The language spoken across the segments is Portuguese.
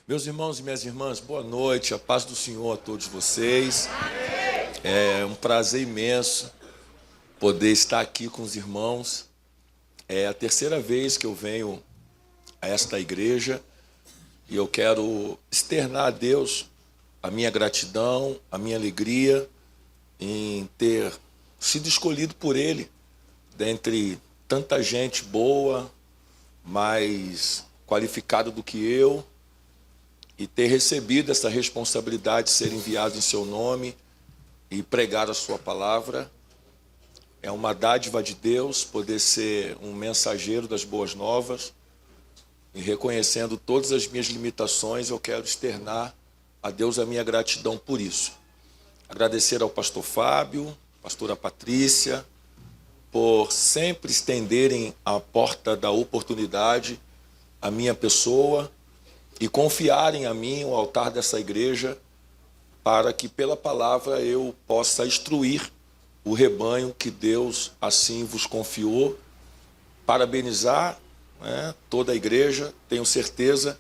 Meus irmãos e minhas irmãs, boa noite, a paz do Senhor a todos vocês. É um prazer imenso poder estar aqui com os irmãos. É a terceira vez que eu venho a esta igreja e eu quero externar a Deus a minha gratidão, a minha alegria em ter sido escolhido por Ele, dentre tanta gente boa, mais qualificada do que eu, e ter recebido essa responsabilidade de ser enviado em seu nome e pregar a sua palavra. É uma dádiva de Deus poder ser um mensageiro das boas novas, e reconhecendo todas as minhas limitações, eu quero externar a Deus a minha gratidão por isso. Agradecer ao pastor Fábio, pastora Patrícia, por sempre estenderem a porta da oportunidade à minha pessoa e confiarem a mim o altar dessa igreja para que pela palavra eu possa instruir o rebanho que Deus assim vos confiou. Parabenizar, toda a igreja. Tenho certeza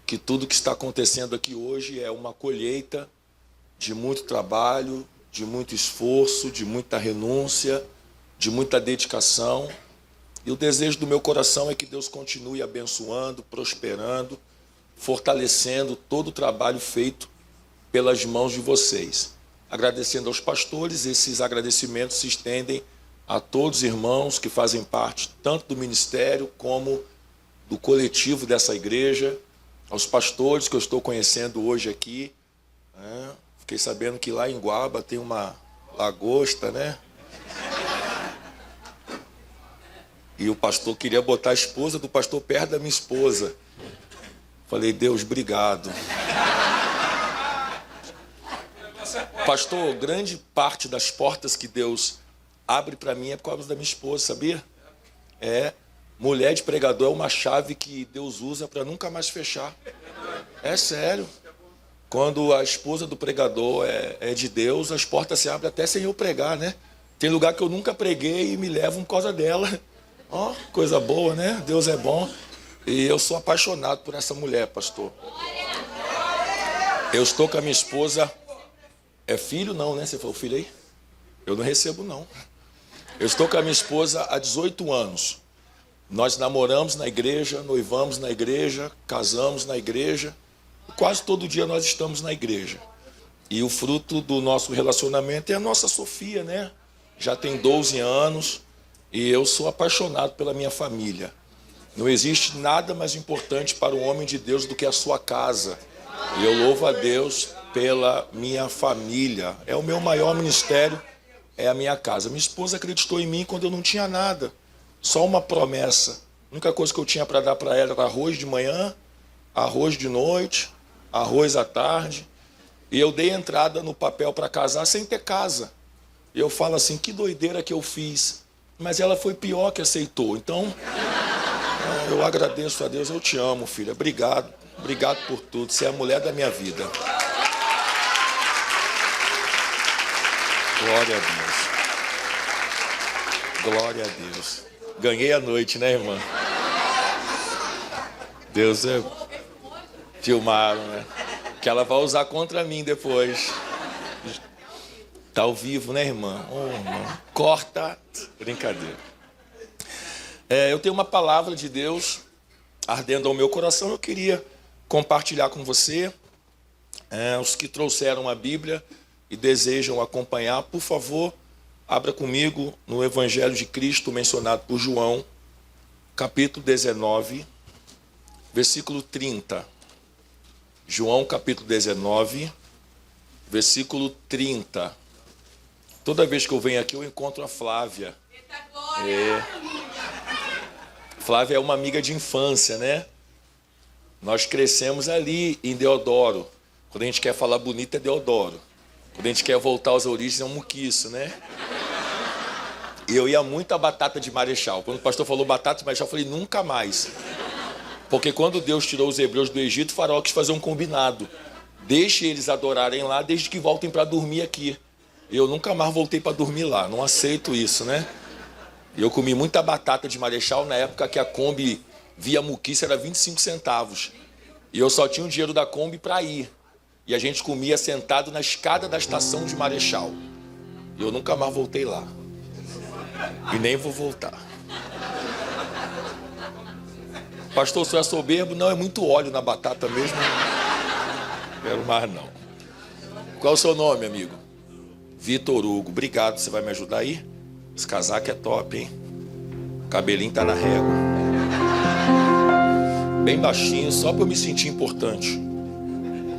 que tudo que está acontecendo aqui hoje é uma colheita de muito trabalho, de muito esforço, de muita renúncia, de muita dedicação. E o desejo do meu coração é que Deus continue abençoando, prosperando, fortalecendo todo o trabalho feito pelas mãos de vocês. Agradecendo aos pastores, esses agradecimentos se estendem a todos os irmãos que fazem parte tanto do ministério como do coletivo dessa igreja, aos pastores que eu estou conhecendo hoje aqui. Fiquei sabendo que lá em Guaba tem uma lagosta, né? E o pastor queria botar a esposa do pastor perto da minha esposa. Falei, Deus, obrigado. Pastor, grande parte das portas que Deus abre para mim é por causa da minha esposa, sabia? Mulher de pregador é uma chave que Deus usa para nunca mais fechar. É sério. Quando a esposa do pregador é de Deus, as portas se abrem até sem eu pregar, né? Tem lugar que eu nunca preguei e me levam por causa dela. Ó, coisa boa, né? Deus é bom. E eu sou apaixonado por essa mulher, pastor. Eu estou com a minha esposa. É filho? Não, né? Você falou filho aí? Eu não recebo, não. Eu estou com a minha esposa há 18 anos. Nós namoramos na igreja, noivamos na igreja, casamos na igreja. Quase todo dia nós estamos na igreja. E o fruto do nosso relacionamento é a nossa Sofia, né? Já tem 12 anos e eu sou apaixonado pela minha família. Não existe nada mais importante para um homem de Deus do que a sua casa. E eu louvo a Deus pela minha família. É o meu maior ministério, é a minha casa. Minha esposa acreditou em mim quando eu não tinha nada. Só uma promessa. A única coisa que eu tinha para dar para ela era arroz de manhã, arroz de noite, arroz à tarde. E eu dei entrada no papel para casar sem ter casa. E eu falo assim, que doideira que eu fiz. Mas ela foi pior que aceitou. Então, eu agradeço a Deus. Eu te amo, filha. Obrigado. Obrigado por tudo. Você é a mulher da minha vida. Glória a Deus. Glória a Deus. Ganhei a noite, né, irmã? Deus é... Filmaram, né? Que ela vai usar contra mim depois. Tá ao vivo, né, irmã? Irmã. Corta. Brincadeira. Eu tenho uma palavra de Deus ardendo ao meu coração. Eu queria compartilhar com você. Os que trouxeram a Bíblia e desejam acompanhar, por favor, abra comigo no Evangelho de Cristo mencionado por João, capítulo 19, versículo 30. João, capítulo 19, versículo 30. Toda vez que eu venho aqui, eu encontro a Flávia. Flávia é uma amiga de infância, né? Nós crescemos ali em Deodoro. Quando a gente quer falar bonito, é Deodoro. Quando a gente quer voltar às origens, é um muquiço, né? E eu ia muito a Batata de Marechal. Quando o pastor falou Batata de Marechal, eu falei, nunca mais. Porque quando Deus tirou os hebreus do Egito, o faraó quis fazer um combinado. Deixe eles adorarem lá, desde que voltem para dormir aqui. E eu nunca mais voltei para dormir lá. Não aceito isso, né? E eu comi muita batata de Marechal na época que a Kombi via muquiça era 25 centavos. E eu só tinha o dinheiro da Kombi para ir. E a gente comia sentado na escada da estação de Marechal. E eu nunca mais voltei lá. E nem vou voltar. Pastor, o senhor é soberbo? Não, é muito óleo na batata mesmo. Não quero mais não. Qual é o seu nome, amigo? Vitor Hugo. Obrigado, você vai me ajudar aí? Esse casaco é top, hein? O cabelinho tá na régua. Bem baixinho, só para eu me sentir importante.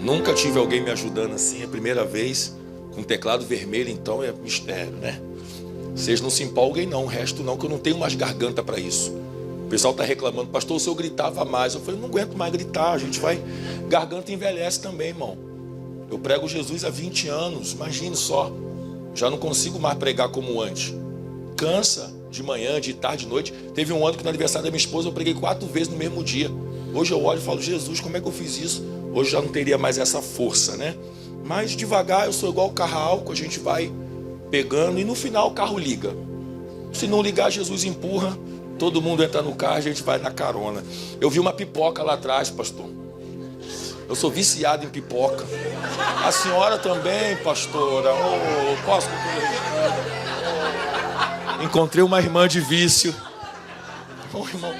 Nunca tive alguém me ajudando assim, é a primeira vez. Com teclado vermelho, então, é mistério, né? Vocês não se empolguem não, o resto não, que eu não tenho mais garganta para isso. O pessoal tá reclamando, pastor, o senhor gritava mais. Eu falei, não aguento mais gritar, a gente vai... Garganta envelhece também, irmão. Eu prego Jesus há 20 anos, imagine só. Já não consigo mais pregar como antes. Cansa, de manhã, de tarde, de noite. Teve um ano que no aniversário da minha esposa eu preguei 4 vezes no mesmo dia. Hoje eu olho e falo, Jesus, como é que eu fiz isso? Hoje já não teria mais essa força, né? Mas devagar, eu sou igual o carro a álcool, a gente vai pegando e no final o carro liga. Se não ligar, Jesus empurra, todo mundo entra no carro, a gente vai na carona. Eu vi uma pipoca lá atrás, pastor. Eu sou viciado em pipoca. A senhora também, pastora. Oh, posso? Encontrei uma irmã de vício. Oh, irmão.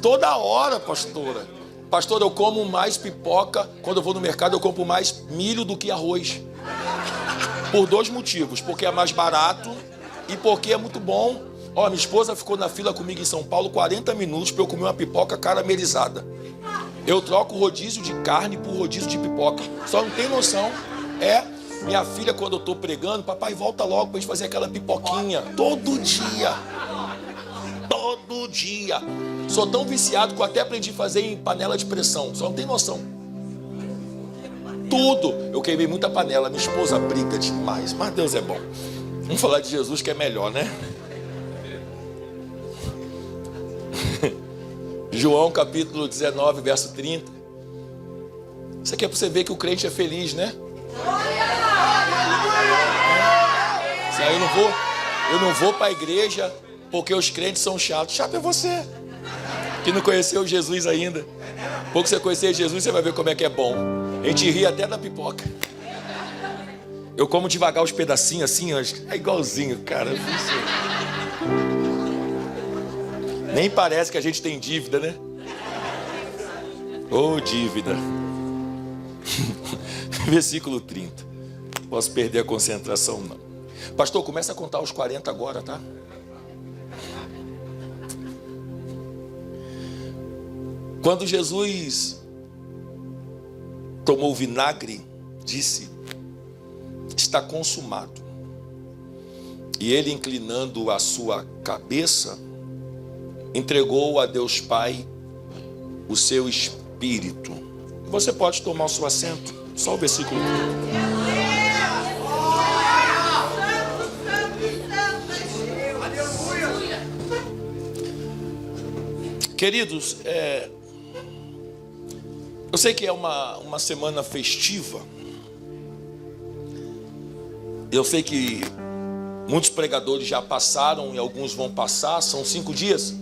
Toda hora, pastora. Pastor, eu como mais pipoca. Quando eu vou no mercado, eu compro mais milho do que arroz. Por 2 motivos. Porque é mais barato e porque é muito bom. Ó, minha esposa ficou na fila comigo em São Paulo 40 minutos para eu comer uma pipoca caramelizada. Eu troco o rodízio de carne por rodízio de pipoca. Só não tem noção. Minha filha, quando eu tô pregando, papai, volta logo pra gente fazer aquela pipoquinha. Todo dia. Todo dia. Sou tão viciado que eu até aprendi a fazer em panela de pressão. Só não tem noção. Tudo. Eu queimei muita panela. Minha esposa briga demais. Mas Deus é bom. Vamos falar de Jesus que é melhor, né? João capítulo 19, verso 30. Isso aqui é para você ver que o crente é feliz, né? Isso aí eu não vou para a igreja porque os crentes são chatos. Chato é você, que não conheceu Jesus ainda. Pouco você conhecer Jesus, você vai ver como é que é bom. A gente ri até da pipoca. Eu como devagar os pedacinhos assim, é igualzinho, cara. Nem parece que a gente tem dívida, né? Ô, dívida. Versículo 30. Não posso perder a concentração, não. Pastor, começa a contar os 40 agora, tá? Quando Jesus tomou o vinagre, disse, está consumado. E ele, inclinando a sua cabeça, entregou a Deus Pai o seu Espírito. Você pode tomar o seu assento. Só o versículo 30. Queridos, eu sei que é uma semana festiva. Eu sei que muitos pregadores já passaram e alguns vão passar. São 5 dias?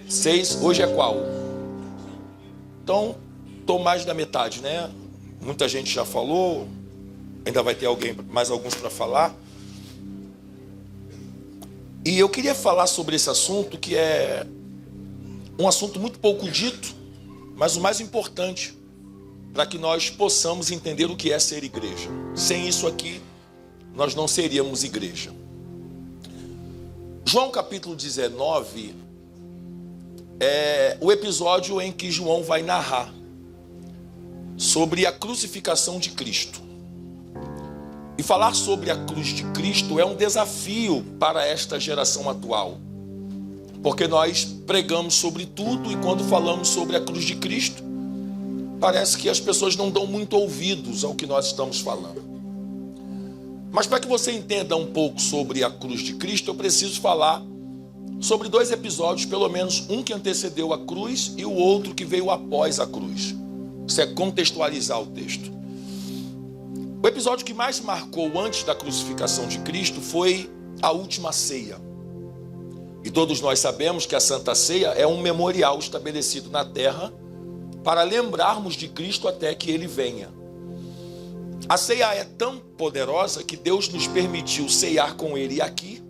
6, hoje é qual? Então, estou mais da metade, né? Muita gente já falou, ainda vai ter mais alguns para falar. E eu queria falar sobre esse assunto, que é um assunto muito pouco dito, mas o mais importante, para que nós possamos entender o que é ser igreja. Sem isso aqui, nós não seríamos igreja. João capítulo 19 é o episódio em que João vai narrar sobre a crucificação de Cristo. E falar sobre a cruz de Cristo é um desafio para esta geração atual. Porque nós pregamos sobre tudo e quando falamos sobre a cruz de Cristo, parece que as pessoas não dão muito ouvidos ao que nós estamos falando. Mas para que você entenda um pouco sobre a cruz de Cristo, eu preciso falar sobre 2 episódios, pelo menos um que antecedeu a cruz e o outro que veio após a cruz. Isso é contextualizar o texto. O episódio que mais marcou antes da crucificação de Cristo foi a última ceia. E todos nós sabemos que a Santa Ceia é um memorial estabelecido na terra para lembrarmos de Cristo até que Ele venha. A ceia é tão poderosa que Deus nos permitiu ceiar com Ele aqui,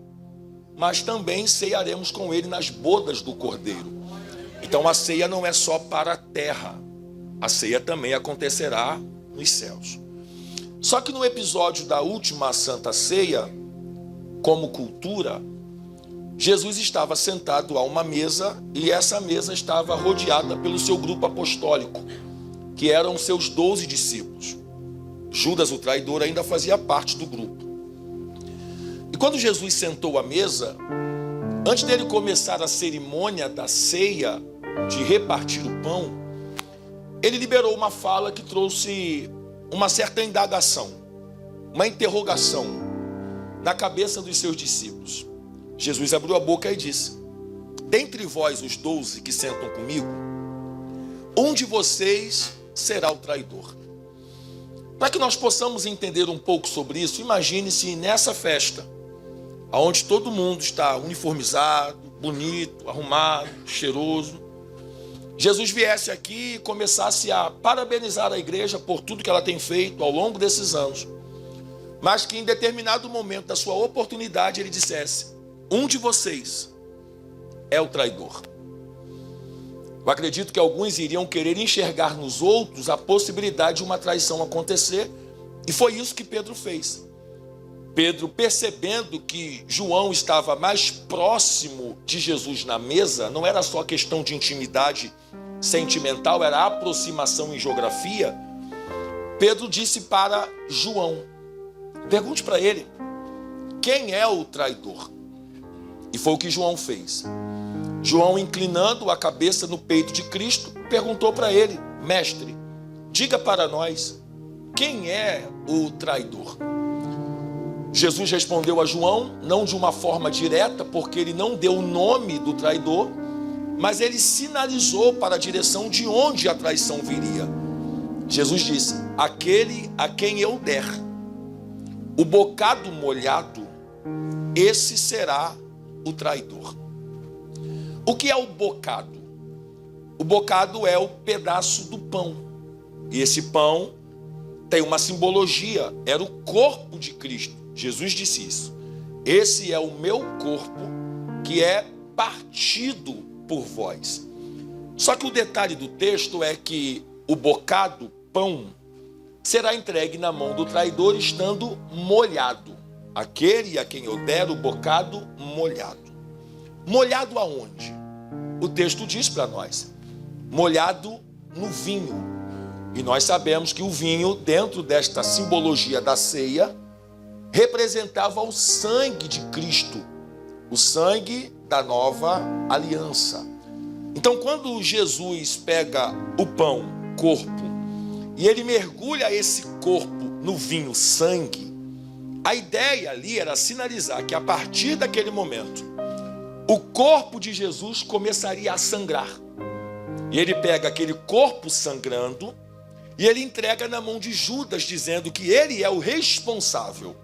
mas também ceiaremos com Ele nas bodas do Cordeiro. Então a ceia não é só para a terra, a ceia também acontecerá nos céus. Só que no episódio da última Santa Ceia, como cultura, Jesus estava sentado a uma mesa e essa mesa estava rodeada pelo seu grupo apostólico, que eram seus 12 discípulos. Judas, o traidor, ainda fazia parte do grupo. E quando Jesus sentou à mesa, antes dele começar a cerimônia da ceia, de repartir o pão, ele liberou uma fala que trouxe uma certa indagação, uma interrogação na cabeça dos seus discípulos. Jesus abriu a boca e disse: dentre vós os 12 que sentam comigo, um de vocês será o traidor. Para que nós possamos entender um pouco sobre isso, imagine-se nessa festa, onde todo mundo está uniformizado, bonito, arrumado, cheiroso. Jesus viesse aqui e começasse a parabenizar a igreja por tudo que ela tem feito ao longo desses anos, mas que em determinado momento da sua oportunidade ele dissesse: um de vocês é o traidor. Eu acredito que alguns iriam querer enxergar nos outros a possibilidade de uma traição acontecer, e foi isso que Pedro fez. Pedro, percebendo que João estava mais próximo de Jesus na mesa, não era só questão de intimidade sentimental, era aproximação em geografia. Pedro disse para João: pergunte para ele, quem é o traidor? E foi o que João fez. João, inclinando a cabeça no peito de Cristo, perguntou para ele: mestre, diga para nós, quem é o traidor? Jesus respondeu a João, não de uma forma direta, porque ele não deu o nome do traidor, mas ele sinalizou para a direção de onde a traição viria. Jesus disse: aquele a quem eu der o bocado molhado, esse será o traidor. O que é o bocado? O bocado é o pedaço do pão. E esse pão tem uma simbologia, era o corpo de Cristo. Jesus disse isso: esse é o meu corpo que é partido por vós. Só que o detalhe do texto é que o bocado, pão, será entregue na mão do traidor estando molhado. Aquele a quem eu der o bocado molhado. Molhado aonde? O texto diz para nós: molhado no vinho. E nós sabemos que o vinho, dentro desta simbologia da ceia, representava o sangue de Cristo, o sangue da nova aliança. Então, quando Jesus pega o pão, corpo, e ele mergulha esse corpo no vinho, sangue, a ideia ali era sinalizar que a partir daquele momento, o corpo de Jesus começaria a sangrar. E ele pega aquele corpo sangrando e ele entrega na mão de Judas, dizendo que ele é o responsável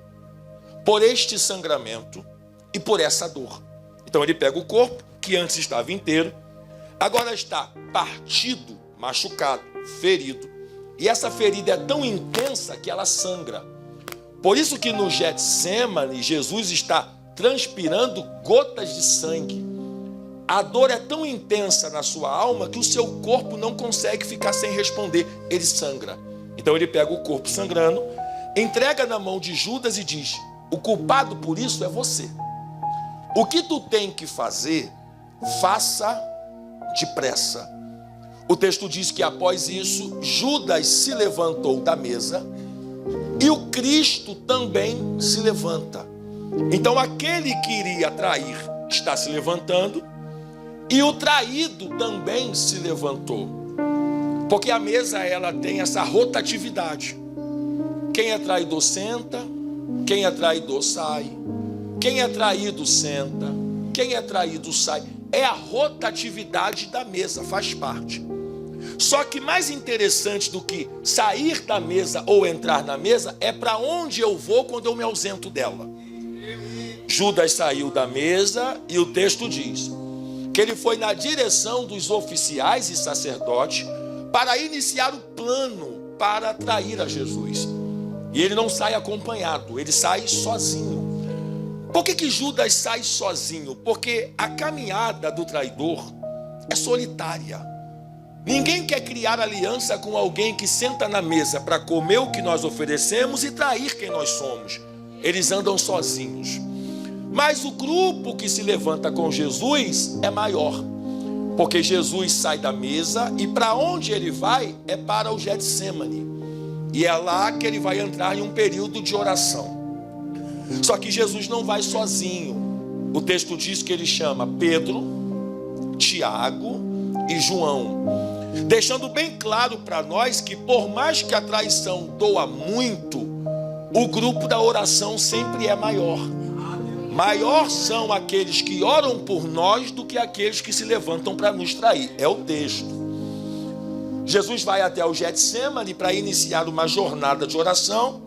por este sangramento e por essa dor. Então ele pega o corpo, que antes estava inteiro, agora está partido, machucado, ferido. E essa ferida é tão intensa que ela sangra. Por isso que no Getsêmani, Jesus está transpirando gotas de sangue. A dor é tão intensa na sua alma que o seu corpo não consegue ficar sem responder. Ele sangra. Então ele pega o corpo sangrando, entrega na mão de Judas e diz: o culpado por isso é você. O que tu tem que fazer, faça depressa. O texto diz que após isso, Judas se levantou da mesa e o Cristo também se levanta. Então aquele que iria trair está se levantando e o traído também se levantou. Porque a mesa, ela tem essa rotatividade. Quem é traidor senta, quem é traidor sai, quem é traído senta, quem é traído sai. É a rotatividade da mesa, faz parte. Só que mais interessante do que sair da mesa ou entrar na mesa é para onde eu vou quando eu me ausento dela. Judas saiu da mesa e o texto diz que ele foi na direção dos oficiais e sacerdotes para iniciar o plano para trair a Jesus. E ele não sai acompanhado, ele sai sozinho. Por que Judas sai sozinho? Porque a caminhada do traidor é solitária. Ninguém quer criar aliança com alguém que senta na mesa para comer o que nós oferecemos e trair quem nós somos. Eles andam sozinhos. Mas o grupo que se levanta com Jesus é maior. Porque Jesus sai da mesa e para onde ele vai é para o Getsemane. E é lá que ele vai entrar em um período de oração. Só que Jesus não vai sozinho. O texto diz que ele chama Pedro, Tiago e João, deixando bem claro para nós que por mais que a traição doa muito, o grupo da oração sempre é maior. Maior são aqueles que oram por nós do que aqueles que se levantam para nos trair. É o texto. Jesus vai até o Getsemane para iniciar uma jornada de oração.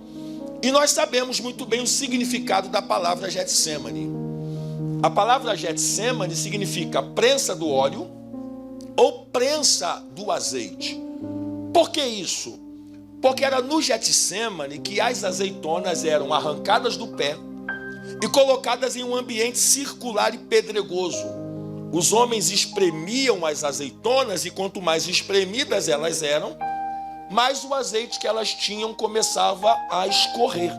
E nós sabemos muito bem o significado da palavra Getsemane. A palavra Getsemane significa prensa do óleo ou prensa do azeite. Por que isso? Porque era no Getsemane que as azeitonas eram arrancadas do pé e colocadas em um ambiente circular e pedregoso. Os homens espremiam as azeitonas e quanto mais espremidas elas eram, mais o azeite que elas tinham começava a escorrer.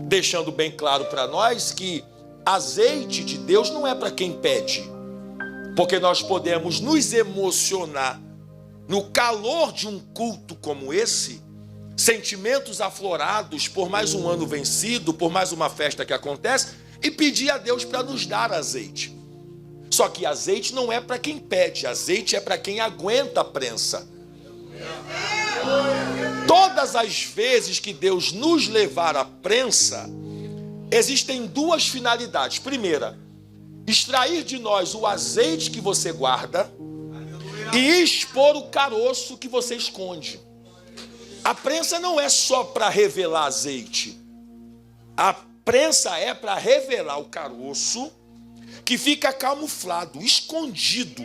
Deixando bem claro para nós que azeite de Deus não é para quem pede. Porque nós podemos nos emocionar no calor de um culto como esse, sentimentos aflorados por mais um ano vencido, por mais uma festa que acontece, e pedir a Deus para nos dar azeite. Só que azeite não é para quem pede, azeite é para quem aguenta a prensa. Todas as vezes que Deus nos levar à prensa, existem duas finalidades. Primeira, extrair de nós o azeite que você guarda e expor o caroço que você esconde. A prensa não é só para revelar azeite. A prensa é para revelar o caroço que fica camuflado, escondido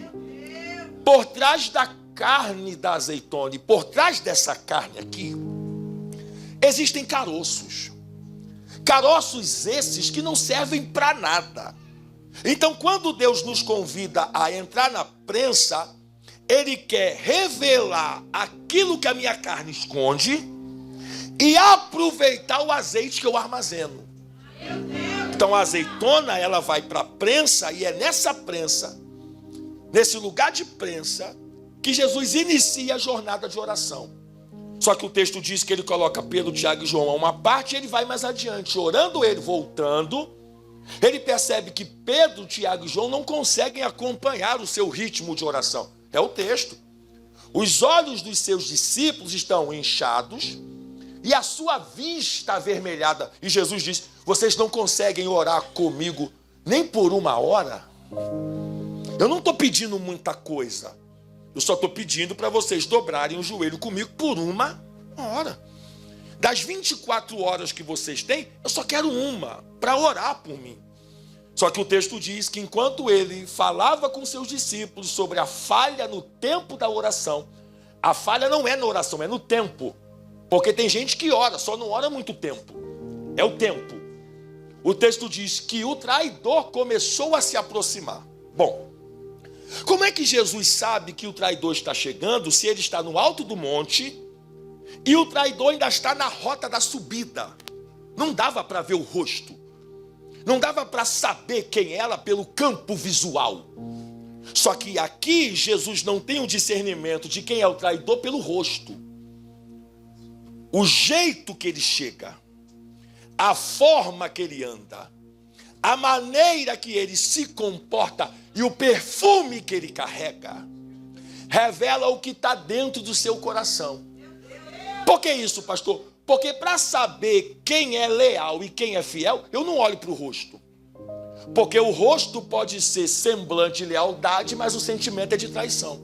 por trás da carne da azeitona. E por trás dessa carne aqui existem caroços. Caroços esses que não servem para nada. Então, quando Deus nos convida a entrar na prensa, Ele quer revelar aquilo que a minha carne esconde e aproveitar o azeite que eu armazeno. Então, a azeitona, ela vai para a prensa e é nessa prensa, nesse lugar de prensa, que Jesus inicia a jornada de oração. Só que o texto diz que ele coloca Pedro, Tiago e João a uma parte e ele vai mais adiante. Orando ele, voltando, ele percebe que Pedro, Tiago e João não conseguem acompanhar o seu ritmo de oração. É o texto. Os olhos dos seus discípulos estão inchados e a sua vista avermelhada. E Jesus diz, vocês não conseguem orar comigo nem por uma hora? Eu não estou pedindo muita coisa. Eu só estou pedindo para vocês dobrarem o joelho comigo por uma hora. Das 24 horas que vocês têm, eu só quero uma para orar por mim. Só que o texto diz que enquanto ele falava com seus discípulos sobre a falha no tempo da oração, a falha não é na oração, é no tempo. Porque tem gente que ora, só não ora muito tempo. É o tempo. O texto diz que o traidor começou a se aproximar. Bom, como é que Jesus sabe que o traidor está chegando se ele está no alto do monte e o traidor ainda está na rota da subida? Não dava para ver o rosto. Não dava para saber quem era pelo campo visual. Só que aqui Jesus não tem o discernimento de quem é o traidor pelo rosto. O jeito que ele chega, a forma que ele anda, a maneira que ele se comporta e o perfume que ele carrega, revela o que está dentro do seu coração. Por que isso, pastor? Porque para saber quem é leal e quem é fiel, eu não olho para o rosto. Porque o rosto pode ser semblante de lealdade, mas o sentimento é de traição.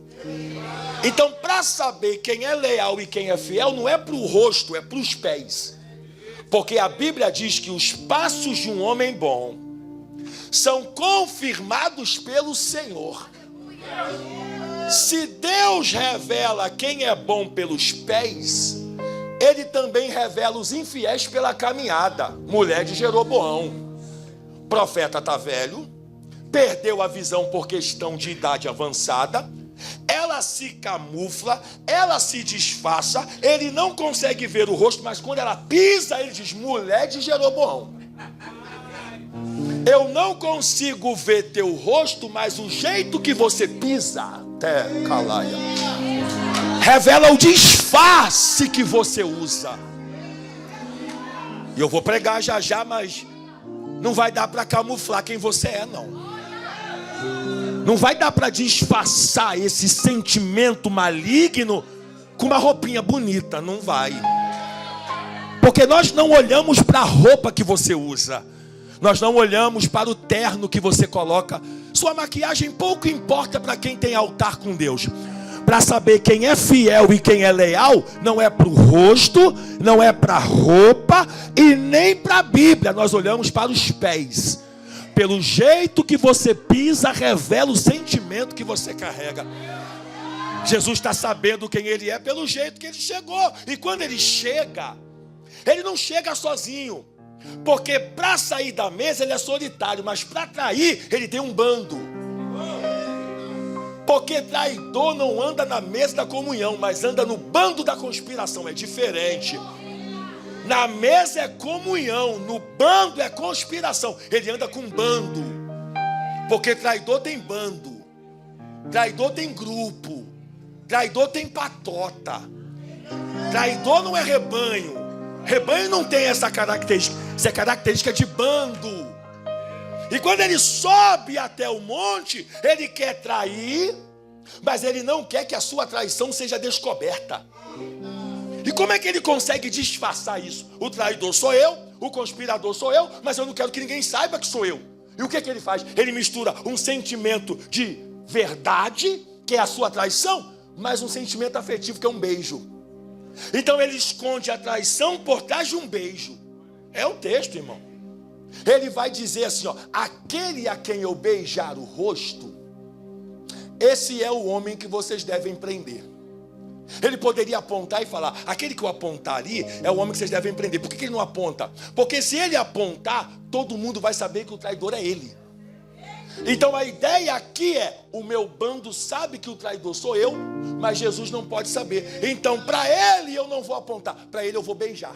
Então, para saber quem é leal e quem é fiel, não é para o rosto, é para os pés. Porque a Bíblia diz que os passos de um homem bom são confirmados pelo Senhor. Se Deus revela quem é bom pelos pés, Ele também revela os infiéis pela caminhada. Mulher de Jeroboão. O profeta está velho, perdeu a visão por questão de idade avançada, ela se camufla, ela se disfarça, ele não consegue ver o rosto, mas quando ela pisa, ele diz: mulher de Jeroboão. Eu não consigo ver teu rosto, mas o jeito que você pisa, até calaia, revela o disfarce que você usa. E eu vou pregar já já, mas não vai dar para camuflar quem você é, não. Não vai dar para disfarçar esse sentimento maligno com uma roupinha bonita, não vai. Porque nós não olhamos para a roupa que você usa. Nós não olhamos para o terno que você coloca. Sua maquiagem pouco importa para quem tem altar com Deus. Para saber quem é fiel e quem é leal, não é para o rosto, não é para a roupa e nem para a Bíblia. Nós olhamos para os pés. Pelo jeito que você pisa, revela o sentimento que você carrega. Jesus está sabendo quem Ele é pelo jeito que Ele chegou. E quando Ele chega, Ele não chega sozinho. Porque para sair da mesa Ele é solitário, mas para trair Ele tem um bando. Porque traidor não anda na mesa da comunhão, mas anda no bando da conspiração. É diferente. Na mesa é comunhão, no bando é conspiração. Ele anda com bando. Porque traidor tem bando, traidor tem grupo, traidor tem patota. Traidor não é rebanho. Rebanho não tem essa característica. Isso é característica de bando. E quando ele sobe até o monte, ele quer trair, mas ele não quer que a sua traição seja descoberta. E como é que ele consegue disfarçar isso? O traidor sou eu, o conspirador sou eu, mas eu não quero que ninguém saiba que sou eu. E o que é que ele faz? Ele mistura um sentimento de verdade, que é a sua traição, mas um sentimento afetivo, que é um beijo. Então ele esconde a traição por trás de um beijo. É o texto, irmão. Ele vai dizer assim, ó: aquele a quem eu beijar o rosto, esse é o homem que vocês devem prender. Ele poderia apontar e falar: aquele que eu apontar ali é o homem que vocês devem prender. Por que ele não aponta? Porque se ele apontar, todo mundo vai saber que o traidor é ele. Então a ideia aqui é: o meu bando sabe que o traidor sou eu, mas Jesus não pode saber. Então para ele eu não vou apontar, para ele eu vou beijar.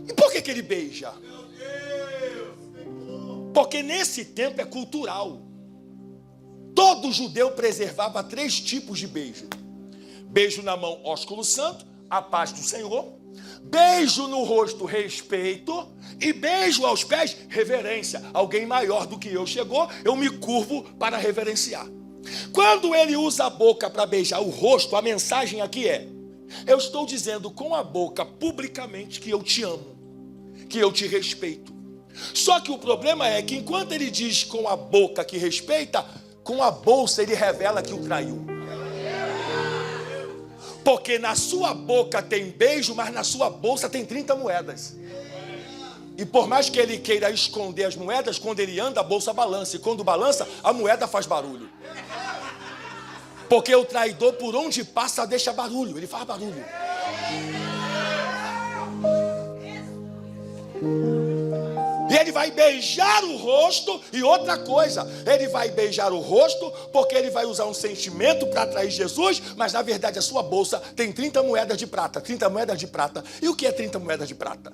E por que ele beija? Porque nesse tempo é cultural. Todo judeu preservava 3 tipos de beijo. Beijo na mão, ósculo santo, a paz do Senhor. Beijo no rosto, respeito. E beijo aos pés, reverência. Alguém maior do que eu chegou, eu me curvo para reverenciar. Quando ele usa a boca para beijar o rosto, a mensagem aqui é: eu estou dizendo com a boca publicamente que eu te amo, que eu te respeito. Só que o problema é que enquanto ele diz com a boca que respeita, com a bolsa ele revela que o traiu. Porque na sua boca tem beijo, mas na sua bolsa tem 30 moedas. E por mais que ele queira esconder as moedas, quando ele anda, a bolsa balança. E quando balança, a moeda faz barulho. Porque o traidor, por onde passa, deixa barulho. Ele faz barulho. E ele vai beijar o rosto. E outra coisa, ele vai beijar o rosto porque ele vai usar um sentimento para atrair Jesus, mas na verdade a sua bolsa tem 30 moedas de prata. 30 moedas de prata. E o que é 30 moedas de prata?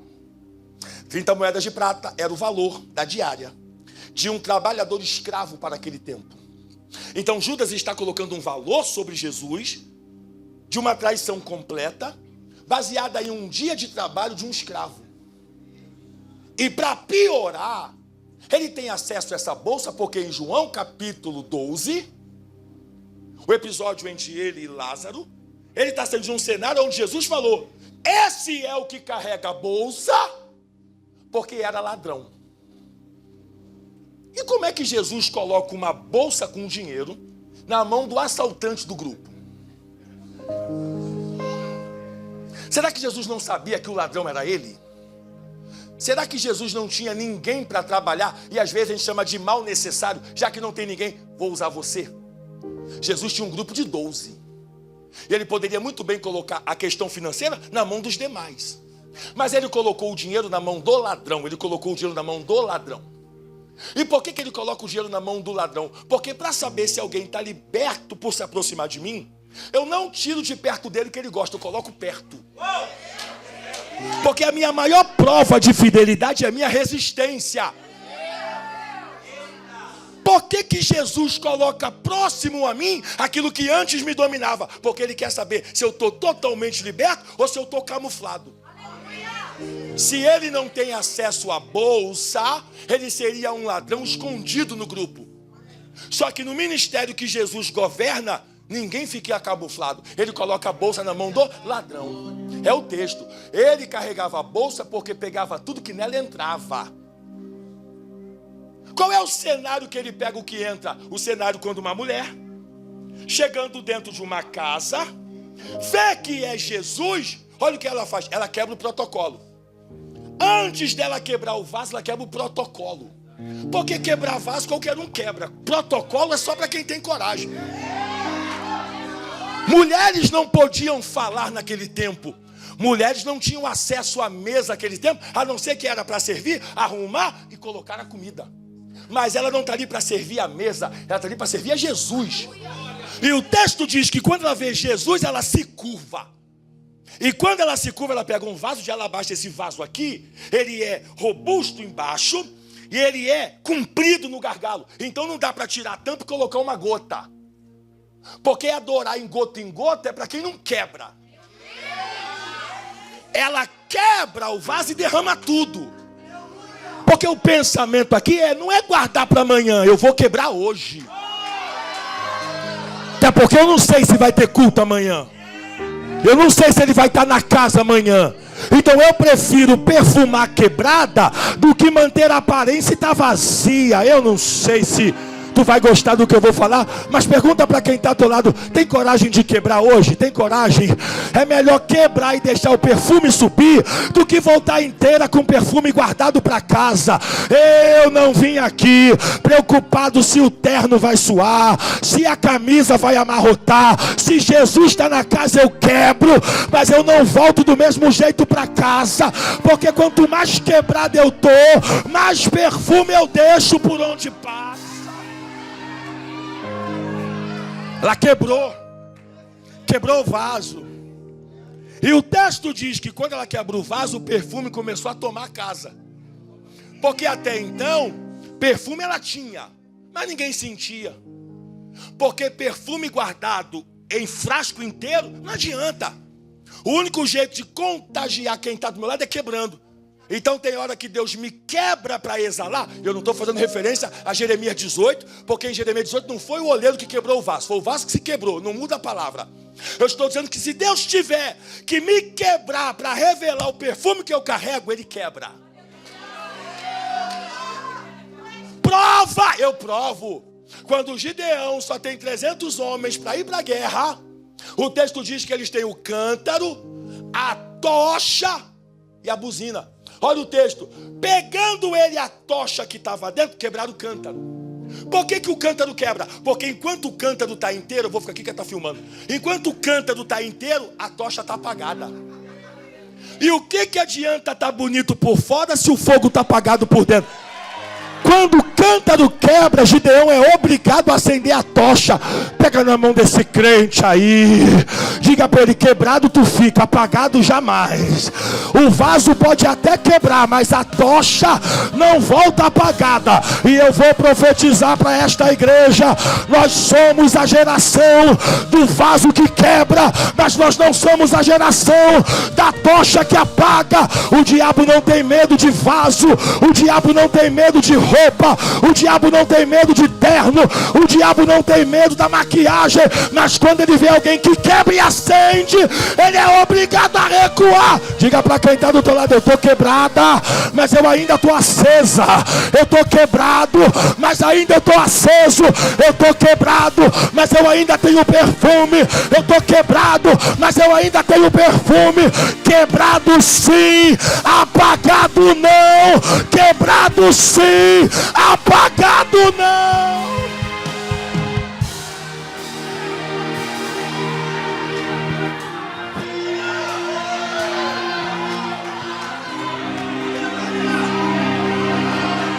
30 moedas de prata era o valor da diária de um trabalhador escravo para aquele tempo. Então Judas está colocando um valor sobre Jesus de uma traição completa, baseada em um dia de trabalho de um escravo. E para piorar, ele tem acesso a essa bolsa porque em João capítulo 12, o episódio entre ele e Lázaro, ele está saindo de um cenário onde Jesus falou: esse é o que carrega a bolsa, porque era ladrão. E como é que Jesus coloca uma bolsa com dinheiro na mão do assaltante do grupo? Será que Jesus não sabia que o ladrão era ele? Será que Jesus não tinha ninguém para trabalhar? E às vezes a gente chama de mal necessário, já que não tem ninguém, vou usar você. Jesus tinha um grupo de 12. E ele poderia muito bem colocar a questão financeira na mão dos demais. Mas ele colocou o dinheiro na mão do ladrão. Ele colocou o dinheiro na mão do ladrão. E por que ele coloca o dinheiro na mão do ladrão? Porque para saber se alguém está liberto por se aproximar de mim, eu não tiro de perto dele que ele gosta, eu coloco perto. Porque a minha maior prova de fidelidade é a minha resistência. Por que Jesus coloca próximo a mim aquilo que antes me dominava? Porque ele quer saber se eu estou totalmente liberto ou se eu estou camuflado. Se ele não tem acesso à bolsa, ele seria um ladrão escondido no grupo. Só que no ministério que Jesus governa, ninguém fica camuflado. Ele coloca a bolsa na mão do ladrão. É o texto. Ele carregava a bolsa porque pegava tudo que nela entrava. Qual é o cenário que ele pega o que entra? O cenário quando uma mulher, chegando dentro de uma casa, vê que é Jesus, olha o que ela faz. Ela quebra o protocolo. Antes dela quebrar o vaso, ela quebra o protocolo. Porque quebrar vaso qualquer um quebra. Protocolo é só para quem tem coragem. Mulheres não podiam falar naquele tempo. Mulheres não tinham acesso à mesa naquele tempo, a não ser que era para servir, arrumar e colocar a comida. Mas ela não está ali para servir a mesa, ela está ali para servir a Jesus. E o texto diz que quando ela vê Jesus, ela se curva. E quando ela se curva, ela pega um vaso de alabastro. Esse vaso aqui, ele é robusto embaixo e ele é comprido no gargalo. Então não dá para tirar a tampa e colocar uma gota. Porque adorar em gota é para quem não quebra. Ela quebra o vaso e derrama tudo. Porque o pensamento aqui não é guardar para amanhã, eu vou quebrar hoje. Até porque eu não sei se vai ter culto amanhã. Eu não sei se ele vai estar na casa amanhã. Então eu prefiro perfumar quebrada do que manter a aparência e estar vazia. Eu não sei se tu vai gostar do que eu vou falar, mas pergunta para quem está ao teu lado: tem coragem de quebrar hoje? Tem coragem? É melhor quebrar e deixar o perfume subir do que voltar inteira com perfume guardado para casa. Eu não vim aqui preocupado se o terno vai suar, se a camisa vai amarrotar. Se Jesus está na casa, eu quebro, mas eu não volto do mesmo jeito para casa, porque quanto mais quebrado eu tô, mais perfume eu deixo por onde passa. Ela quebrou o vaso. E o texto diz que quando ela quebrou o vaso, o perfume começou a tomar a casa. Porque até então, perfume ela tinha, mas ninguém sentia. Porque perfume guardado em frasco inteiro, não adianta. O único jeito de contagiar quem está do meu lado é quebrando. Então tem hora que Deus me quebra para exalar. Eu não estou fazendo referência a Jeremias 18, porque em Jeremias 18 não foi o oleiro que quebrou o vaso, foi o vaso que se quebrou, não muda a palavra. Eu estou dizendo que se Deus tiver que me quebrar para revelar o perfume que eu carrego, Ele quebra. Prova, eu provo. Quando Gideão só tem 300 homens para ir para a guerra, o texto diz que eles têm o cântaro, a tocha e a buzina. Olha o texto: pegando ele a tocha que estava dentro, quebraram o cântaro. Por que o cântaro quebra? Porque enquanto o cântaro está inteiro, eu vou ficar aqui que está filmando. Enquanto o cântaro está inteiro, a tocha está apagada. E o que adianta estar bonito por fora se o fogo está apagado por dentro? Quando o cântaro quebra, Gideão é obrigado a acender a tocha. Pega na mão desse crente aí, diga para ele: quebrado tu fica, apagado jamais. O vaso pode até quebrar, mas a tocha não volta apagada. E eu vou profetizar para esta igreja: nós somos a geração do vaso que quebra, mas nós não somos a geração da tocha que apaga. O diabo não tem medo de vaso, o diabo não tem medo de roupa. roupa, o diabo não tem medo de terno, o diabo não tem medo da maquiagem, mas quando ele vê alguém que quebra e acende, ele é obrigado a recuar. Diga para quem está do teu lado: eu estou quebrada, mas eu ainda estou acesa. Eu estou quebrado, mas ainda estou aceso. Eu estou quebrado, mas eu ainda tenho perfume. Eu estou quebrado, mas eu ainda tenho perfume. Quebrado sim, apagado não. Quebrado sim, apagado não.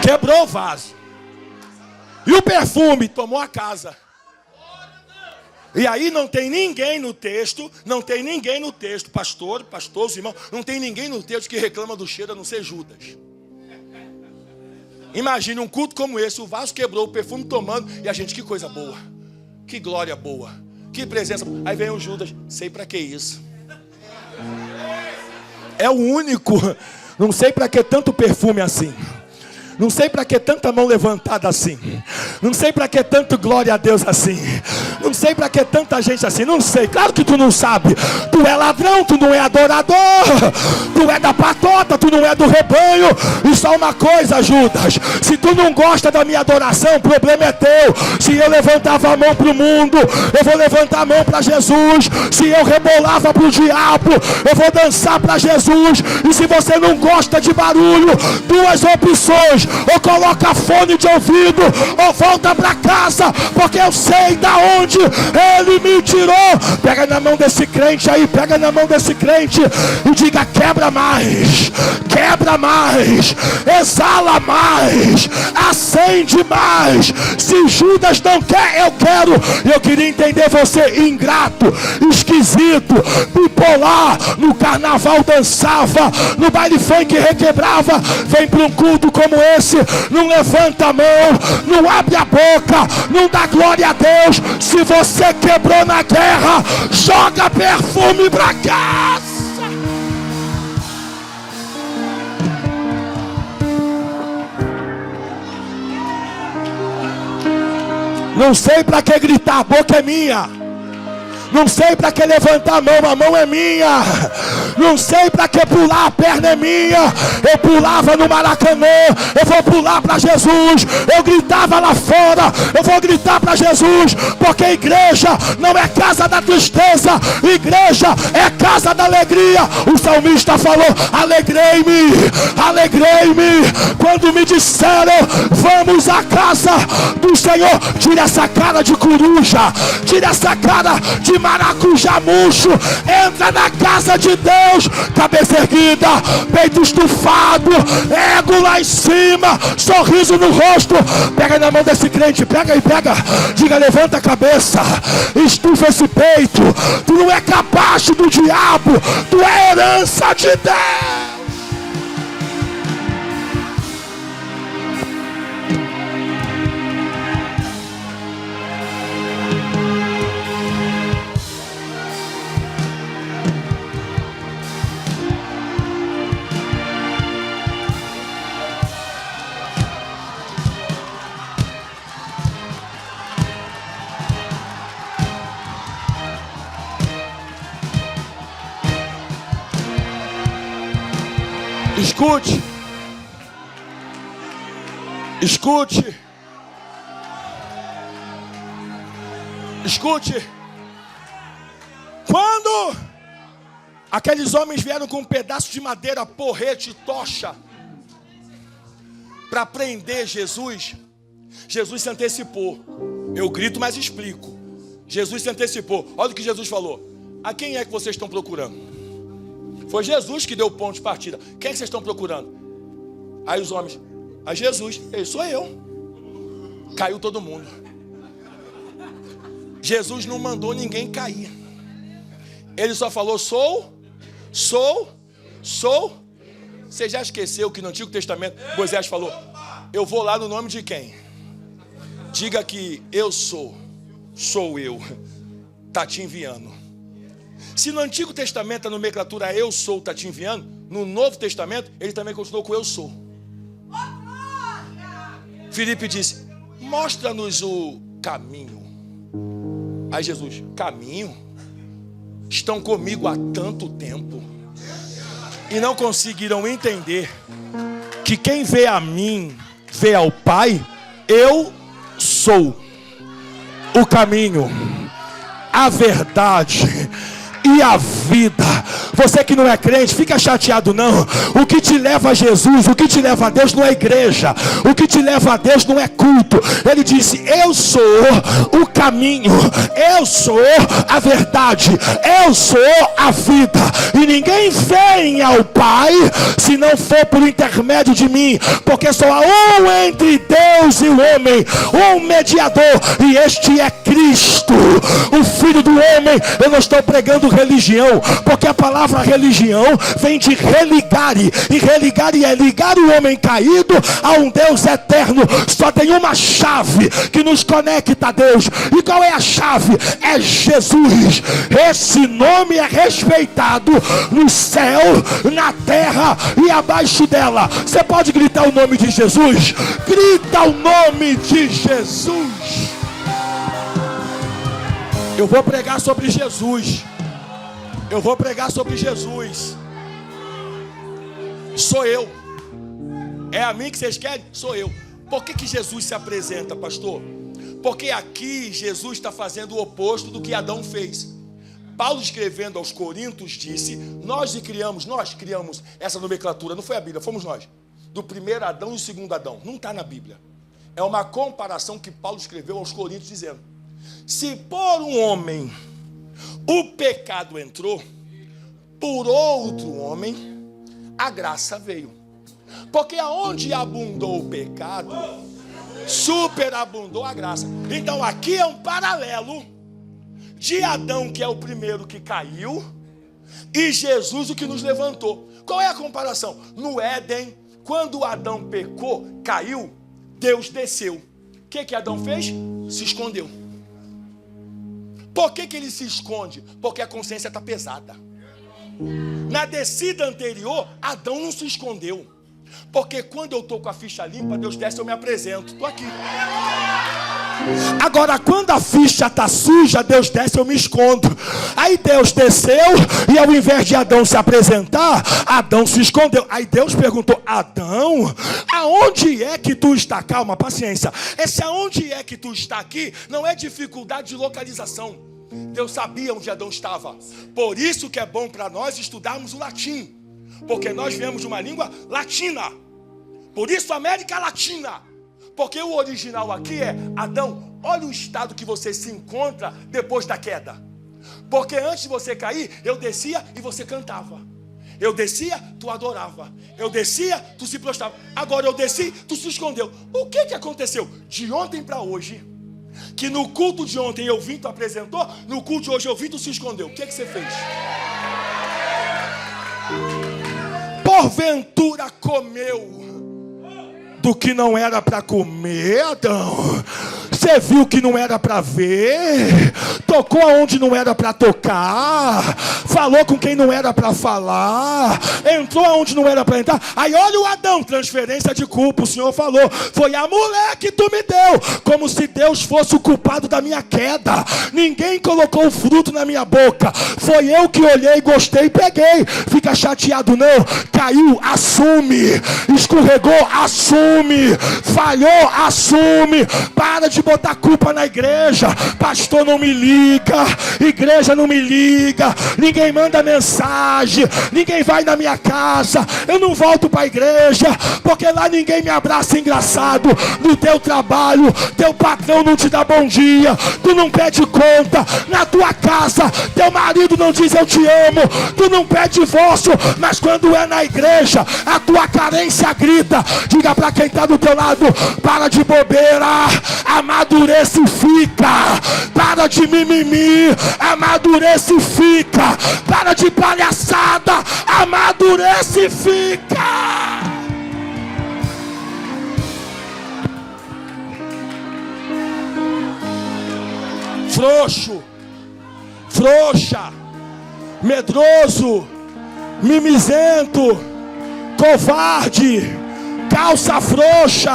Quebrou o vaso. E o perfume tomou a casa. E aí não tem ninguém no texto, pastor, os irmãos, não tem ninguém no texto que reclama do cheiro a não ser Judas. Imagine um culto como esse, o vaso quebrou, o perfume tomando, e a gente, que coisa boa, que glória boa, que presença. Aí vem o Judas: sei pra que isso. É o único, não sei pra que tanto perfume assim. Não sei para que tanta mão levantada assim. Não sei para que tanto glória a Deus assim. Não sei para que tanta gente assim. Não sei, claro que tu não sabe. Tu é ladrão, tu não é adorador. Tu é da patota, tu não é do rebanho. E só uma coisa, Judas: se tu não gosta da minha adoração, o problema é teu. Se eu levantava a mão para o mundo, eu vou levantar a mão para Jesus. Se eu rebolava para o diabo, eu vou dançar para Jesus. E se você não gosta de barulho, duas opções: ou coloca fone de ouvido, ou volta para casa, porque eu sei da onde ele me tirou. Pega na mão desse crente aí, pega na mão desse crente e diga: quebra mais, exala mais, acende mais. Se Judas não quer, eu quero. Eu queria entender você, ingrato, esquisito, bipolar, no carnaval dançava, no baile funk requebrava, vem para um culto como esse, não levanta a mão, não abre a boca, não dá glória a Deus. Se você quebrou na guerra, joga perfume pra casa. Não sei pra que gritar, a boca é minha. Não sei para que levantar a mão é minha. Não sei para que pular, a perna é minha. Eu pulava no Maracanã, eu vou pular para Jesus. Eu gritava lá fora, eu vou gritar para Jesus. Porque igreja não é casa da tristeza, igreja é casa da alegria. O salmista falou: alegrei-me, quando me disseram: vamos à casa do Senhor. Tira essa cara de coruja, tira essa cara de maracujá murcho, entra na casa de Deus, cabeça erguida, peito estufado, ego lá em cima, sorriso no rosto. Pega na mão desse crente, pega, diga: levanta a cabeça, estufa esse peito. Tu não é capacho do diabo, tu é herança de Deus. Escute. Quando aqueles homens vieram com um pedaço de madeira, porrete, tocha, para prender Jesus, Jesus se antecipou. Eu grito, mas explico. Jesus se antecipou. Olha o que Jesus falou: a quem é que vocês estão procurando? Foi Jesus que deu o ponto de partida. Quem é que vocês estão procurando? Aí os homens: a Jesus. Ele: sou eu. Caiu todo mundo. Jesus não mandou ninguém cair. Ele só falou: sou. Você já esqueceu que no Antigo Testamento Moisés falou: eu vou lá no nome de quem? Diga que eu sou eu, tá te enviando. Se no Antigo Testamento a nomenclatura eu sou, tá te enviando, no Novo Testamento ele também continuou com eu sou. Filipe disse: mostra-nos o caminho. Aí Jesus: caminho? Estão comigo há tanto tempo e não conseguiram entender que quem vê a mim, vê ao Pai. Eu sou o caminho, a verdade e a vida. Você que não é crente, fica chateado não. O que te leva a Jesus, o que te leva a Deus não é igreja. O que te leva a Deus não é culto. Ele disse: eu sou o caminho, eu sou a verdade, eu sou a vida. E ninguém vem ao Pai se não for por intermédio de mim. Porque só há um entre Deus e o homem, um mediador, e este é Cristo, o Filho do homem. Eu não estou pregando religião, porque a palavra religião vem de religare, e religare é ligar o homem caído a um Deus eterno. Só tem uma chave que nos conecta a Deus. E qual é a chave? É Jesus. Esse nome é respeitado no céu, na terra e abaixo dela. Você pode gritar o nome de Jesus? Grita o nome de Jesus. Eu vou pregar sobre Jesus. Eu vou pregar sobre Jesus. Sou eu. É a mim que vocês querem? Sou eu. Por que Jesus se apresenta, pastor? Porque aqui Jesus está fazendo o oposto do que Adão fez. Paulo, escrevendo aos Coríntios, disse: nós criamos essa nomenclatura. Não foi a Bíblia, fomos nós. Do primeiro Adão e o segundo Adão. Não está na Bíblia. É uma comparação que Paulo escreveu aos Coríntios, dizendo: se por um homem o pecado entrou, por outro homem a graça veio. Porque aonde abundou o pecado, superabundou a graça. Então aqui é um paralelo de Adão, que é o primeiro que caiu, e Jesus, o que nos levantou. Qual é a comparação? No Éden, quando Adão pecou, caiu, Deus desceu. O que Adão fez? Se escondeu. Por que ele se esconde? Porque a consciência está pesada. Na descida anterior, Adão não se escondeu. Porque quando eu estou com a ficha limpa, Deus desce, eu me apresento. Estou aqui. Agora, quando a ficha está suja, Deus desce, eu me escondo. Aí Deus desceu, e ao invés de Adão se apresentar, Adão se escondeu. Aí Deus perguntou: Adão, aonde é que tu está? Calma, paciência. Esse aonde é que tu está aqui não é dificuldade de localização. Deus sabia onde Adão estava. Por isso que é bom para nós estudarmos o latim, porque nós viemos de uma língua latina. Por isso América Latina. Porque o original aqui é: Adão, olha o estado que você se encontra depois da queda. Porque antes de você cair, eu descia e você cantava. Eu descia, tu adorava. Eu descia, tu se prostrava. Agora eu desci, tu se escondeu. O que aconteceu? De ontem para hoje, que no culto de ontem eu vim, tu apresentou, no culto de hoje eu vim, tu se escondeu. O que você fez? Porventura comeu do que não era para comer, Adão? Você viu que não era para ver? Tocou aonde não era para tocar? Falou com quem não era para falar? Entrou aonde não era para entrar? Aí olha o Adão, transferência de culpa. O Senhor falou: foi a mulher que tu me deu. Como se Deus fosse o culpado da minha queda. Ninguém colocou o fruto na minha boca. Foi eu que olhei, gostei e peguei. Fica chateado não. Caiu, assume. Escorregou, assume. Falhou, assume. Para de botar culpa na igreja. Pastor não me liga, igreja não me liga, ninguém manda mensagem, ninguém vai na minha casa, eu não volto para a igreja, porque lá ninguém me abraça engraçado. No teu trabalho, teu patrão não te dá bom dia, tu não pede conta. Na tua casa, teu marido não diz eu te amo, tu não pede divórcio, mas quando é na igreja, a tua carência grita. Diga para quem está do teu lado: para de bobeira, amadurece e fica. Para de mimimi, amadurece e fica. Para de palhaçada, amadurece e fica. Frouxo, frouxa, medroso, mimizento, covarde, calça frouxa.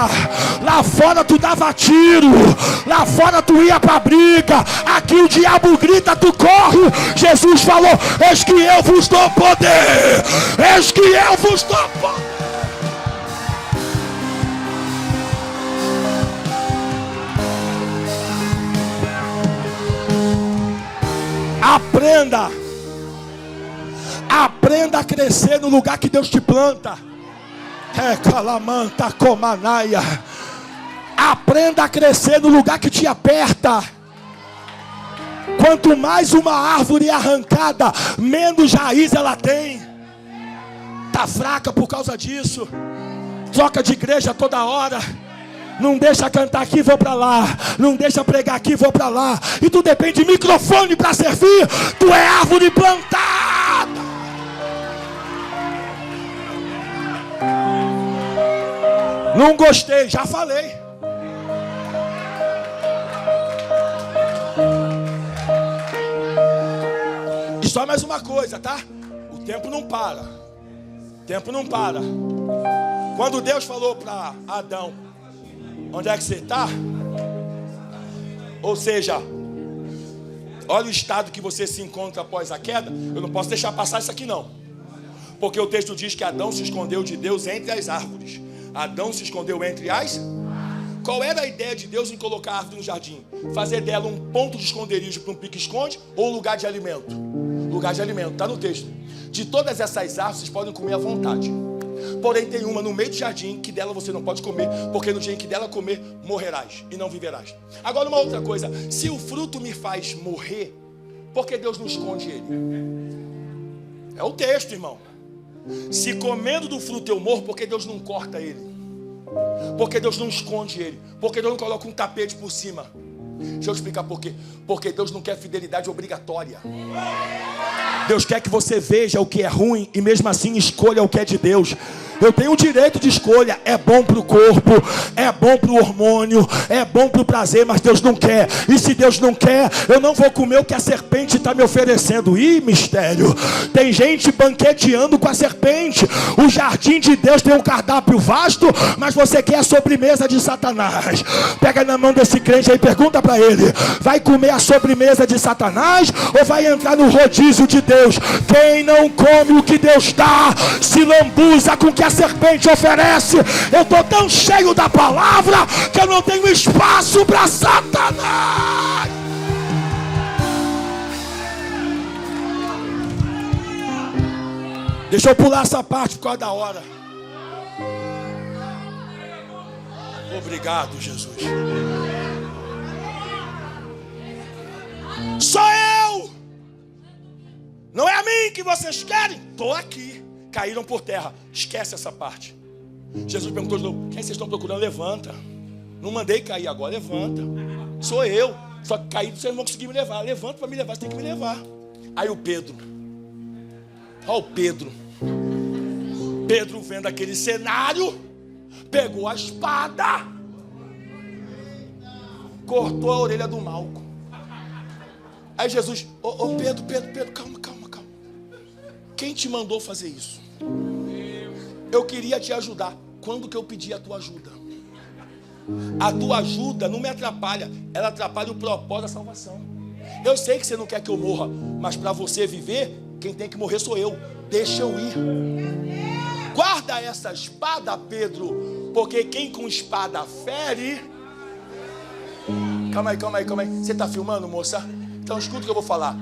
Lá fora tu dava tiro, lá fora tu ia pra briga. Aqui o diabo grita, tu corre. Jesus falou: eis que eu vos dou poder, eis que eu vos dou poder. Aprenda a crescer no lugar que Deus te planta. Calamanta comanaia. Aprenda a crescer no lugar que te aperta. Quanto mais uma árvore é arrancada, menos raiz ela tem. Tá fraca por causa disso. Troca de igreja toda hora. Não deixa cantar aqui, vou para lá. Não deixa pregar aqui, vou para lá. E tu depende de microfone para servir. Tu é árvore plantada. Não gostei, já falei. E só mais uma coisa, tá? O tempo não para. O tempo não para. Quando Deus falou para Adão: onde é que você está? Ou seja, olha o estado que você se encontra após a queda. Eu não posso deixar passar isso aqui não. Porque o texto diz que Adão se escondeu de Deus entre as árvores. Adão se escondeu entre as... Qual era a ideia de Deus em colocar a árvore no jardim? Fazer dela um ponto de esconderijo para um pique-esconde ou um lugar de alimento? Lugar de alimento, está no texto. De todas essas árvores vocês podem comer à vontade. Porém tem uma no meio do jardim que dela você não pode comer, porque no dia em que dela comer, morrerás e não viverás. Agora uma outra coisa: se o fruto me faz morrer, por que Deus não esconde ele? É o texto, irmão. Se comendo do fruto eu morro, por que Deus não corta ele? Porque Deus não esconde ele? Porque Deus não coloca um tapete por cima? Deixa eu explicar por quê. Porque Deus não quer fidelidade obrigatória. Deus quer que você veja o que é ruim e mesmo assim escolha o que é de Deus. Eu tenho o direito de escolha. É bom para o corpo, é bom para o hormônio, é bom para o prazer, mas Deus não quer. E se Deus não quer, eu não vou comer o que a serpente está me oferecendo. Ih, mistério. Tem gente banqueteando com a serpente. O jardim de Deus tem um cardápio vasto, mas você quer a sobremesa de Satanás. Pega na mão desse crente aí e pergunta para ele: vai comer a sobremesa de Satanás ou vai entrar no rodízio de Deus? Quem não come o que Deus dá, se lambuza com o que a serpente oferece. Eu estou tão cheio da palavra que eu não tenho espaço para Satanás. Deixa eu pular essa parte por causa da hora. Obrigado, Jesus. Sou eu. Não é a mim que vocês querem. Estou aqui. Caíram por terra. Esquece essa parte. Jesus perguntou de novo: quem vocês estão procurando? Levanta. Não mandei cair agora, levanta. Sou eu. Só que caído vocês não vão conseguir me levar. Levanta para me levar, você tem que me levar. Aí o Pedro. Olha o Pedro. Pedro vendo aquele cenário, pegou a espada, cortou a orelha do Malco. Aí Jesus: Pedro, calma. Quem te mandou fazer isso? Eu queria te ajudar. Quando que eu pedi a tua ajuda? A tua ajuda não me atrapalha, ela atrapalha o propósito da salvação. Eu sei que você não quer que eu morra, mas para você viver, quem tem que morrer sou eu. Deixa eu ir. Guarda essa espada, Pedro, porque quem com espada fere... Calma aí. Você está filmando, moça? Então escuta o que eu vou falar.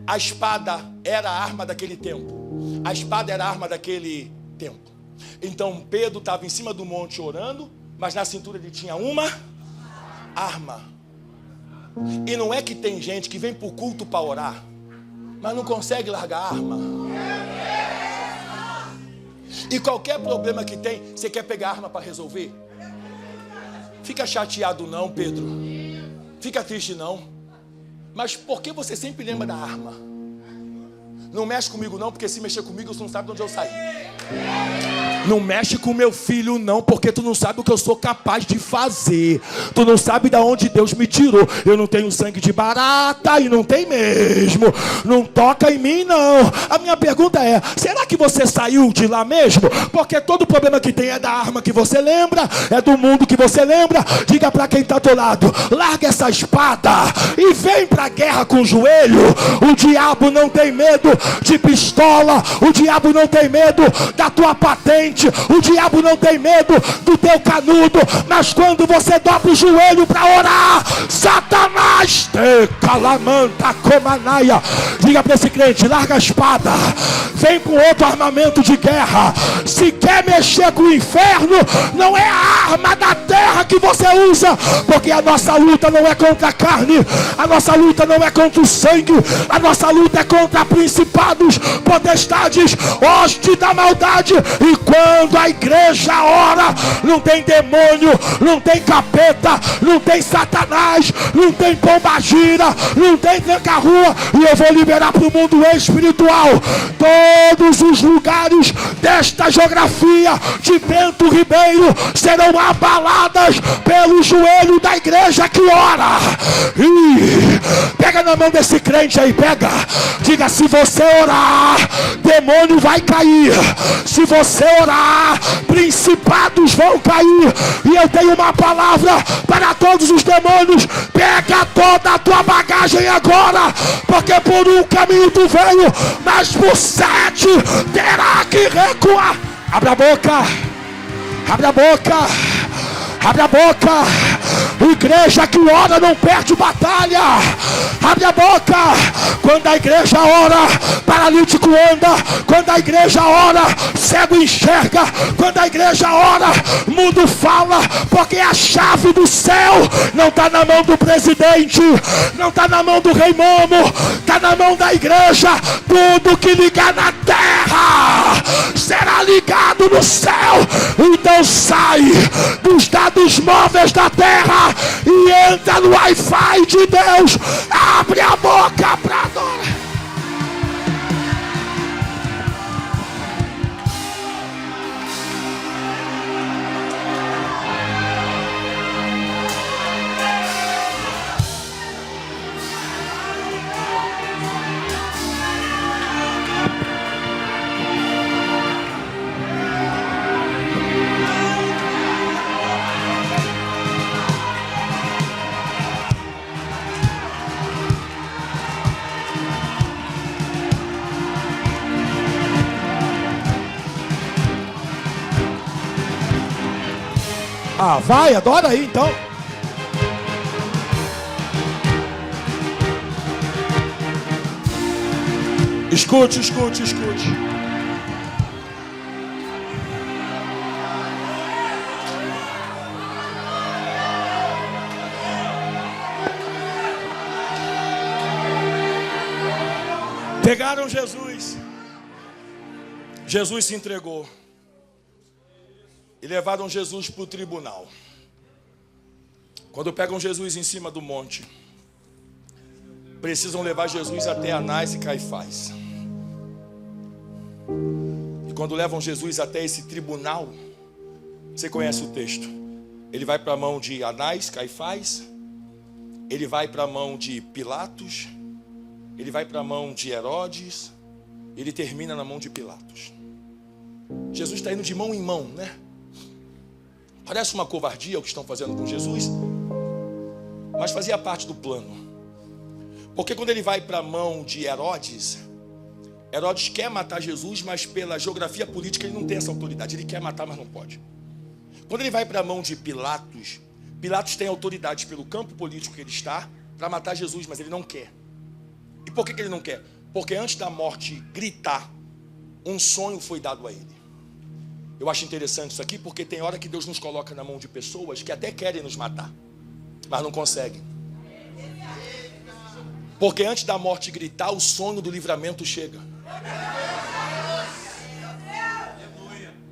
A espada era a arma daquele tempo. A espada era a arma daquele tempo. Então Pedro estava em cima do monte orando, mas na cintura ele tinha uma arma. E não é que tem gente que vem para o culto para orar, mas não consegue largar a arma. E qualquer problema que tem, você quer pegar a arma para resolver? Fica chateado não, Pedro. Fica triste não. Mas por que você sempre lembra da arma? Não mexe comigo não, porque se mexer comigo, você não sabe de onde eu saí. Não mexe com meu filho não, porque tu não sabe o que eu sou capaz de fazer. Tu não sabe de onde Deus me tirou. Eu não tenho sangue de barata e não tem mesmo. Não toca em mim não. A minha pergunta é, será que você saiu de lá mesmo? Porque todo problema que tem é da arma que você lembra, é do mundo que você lembra. Diga para quem está do teu lado, larga essa espada e vem para a guerra com o joelho. O diabo não tem medo de pistola. O diabo não tem medo da tua patente. O diabo não tem medo do teu canudo, mas quando você dobra o joelho para orar, Satanás te calamanta comanaia. Diga para esse crente, larga a espada, vem com outro armamento de guerra. Se quer mexer com o inferno, não é a arma da terra que você usa, porque a nossa luta não é contra a carne, a nossa luta não é contra o sangue, a nossa luta é contra principados, potestades, hostes da maldade. E quando a igreja ora, não tem demônio, não tem capeta, não tem Satanás, não tem pombagira, não tem tranca-rua. E eu vou liberar para o mundo espiritual todos os lugares desta geografia de Bento Ribeiro serão abaladas pelo joelho da igreja que ora. E pega na mão desse crente aí, pega. Diga, se você orar, demônio vai cair. Se você orar, principados vão cair. E eu tenho uma palavra para todos os demônios. Pega toda a tua bagagem agora, porque por um caminho tu veio, mas por 7 terá que recuar. Abre a boca, abre a boca, abre a boca. Igreja que ora não perde batalha. Abre a boca. Quando a igreja ora, paralítico anda. Quando a igreja ora, cego enxerga. Quando a igreja ora, mundo fala. Porque a chave do céu não está na mão do presidente, não está na mão do rei Momo, está na mão da igreja. Tudo que ligar na terra será ligado no céu. Então sai dos dados móveis da terra e entra no Wi-Fi de Deus. Abre a boca para adorar. Ah, vai, adora aí então. Escute, escute, escute. Pegaram Jesus. Jesus se entregou. E levaram Jesus para o tribunal. Quando pegam Jesus em cima do monte, precisam levar Jesus até Anás e Caifás. E quando levam Jesus até esse tribunal, você conhece o texto. Ele vai para a mão de Anás, Caifás. Ele vai para a mão de Pilatos. Ele vai para a mão de Herodes. Ele termina na mão de Pilatos. Jesus está indo de mão em mão, né? Parece uma covardia o que estão fazendo com Jesus, mas fazia parte do plano. Porque quando ele vai para a mão de Herodes, Herodes quer matar Jesus, mas pela geografia política ele não tem essa autoridade. Ele quer matar, mas não pode. Quando ele vai para a mão de Pilatos, Pilatos tem autoridade pelo campo político que ele está para matar Jesus, mas ele não quer. E por que ele não quer? Porque antes da morte gritar, um sonho foi dado a ele. Eu acho interessante isso aqui, porque tem hora que Deus nos coloca na mão de pessoas que até querem nos matar, mas não conseguem. Porque antes da morte gritar, o sonho do livramento chega.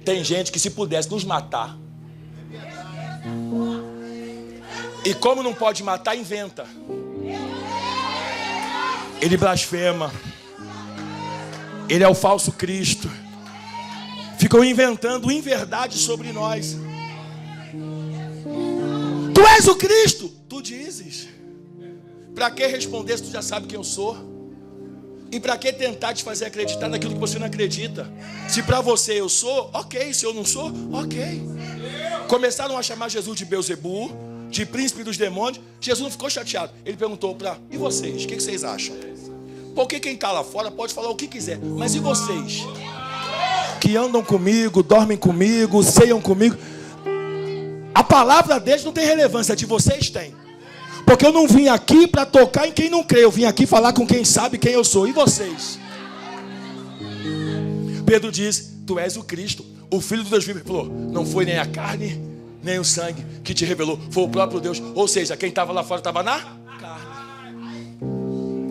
Tem gente que se pudesse nos matar, e como não pode matar, inventa. Ele blasfema. Ele é o falso Cristo. Ficam inventando inverdades sobre nós. Tu és o Cristo, tu dizes. Para que responder se tu já sabe quem eu sou? E para que tentar te fazer acreditar naquilo que você não acredita? Se para você eu sou, ok. Se eu não sou, ok. Começaram a chamar Jesus de Beelzebu, de príncipe dos demônios. Jesus não ficou chateado. Ele perguntou e vocês? O que vocês acham? Porque quem está lá fora pode falar o que quiser. Mas e vocês? Que andam comigo, dormem comigo, ceiam comigo. A palavra deles não tem relevância, de vocês tem. Porque eu não vim aqui para tocar em quem não crê. Eu vim aqui falar com quem sabe quem eu sou. E vocês? Pedro diz, tu és o Cristo, o Filho do Deus vivo. Ele falou, não foi nem a carne, nem o sangue que te revelou. Foi o próprio Deus. Ou seja, quem estava lá fora estava na carne.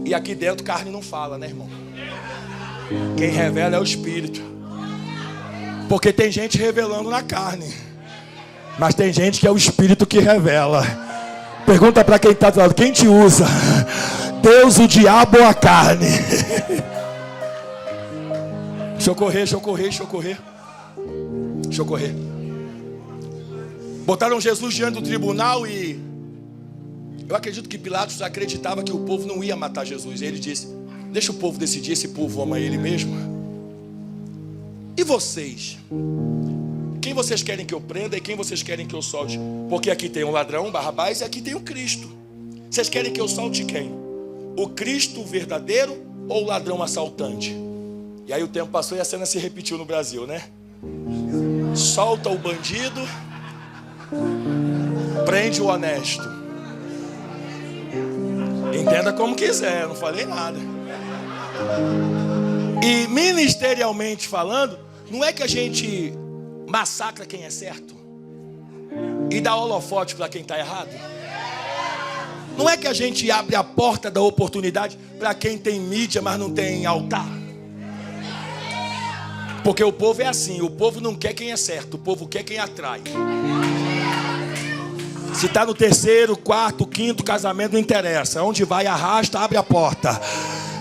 E aqui dentro carne não fala, né, irmão? Quem revela é o Espírito. Porque tem gente revelando na carne, mas tem gente que é o Espírito que revela. Pergunta para quem está do lado, quem te usa? Deus, o diabo ou a carne? Deixa eu correr. Botaram Jesus diante do tribunal e eu acredito que Pilatos acreditava que o povo não ia matar Jesus. E ele disse, deixa o povo decidir, esse povo ama ele mesmo. E vocês? Quem vocês querem que eu prenda e quem vocês querem que eu solte? Porque aqui tem um ladrão, Barrabás, e aqui tem o Cristo. Vocês querem que eu solte quem? O Cristo verdadeiro ou o ladrão assaltante? E aí o tempo passou e a cena se repetiu no Brasil, né? Solta o bandido, prende o honesto. Entenda como quiser, eu não falei nada. E ministerialmente falando, não é que a gente massacra quem é certo e dá holofote para quem está errado. Não é que a gente abre a porta da oportunidade para quem tem mídia, mas não tem altar. Porque o povo é assim, o povo não quer quem é certo, o povo quer quem atrai. Se está no terceiro, quarto, quinto casamento, não interessa. Onde vai, arrasta, abre a porta.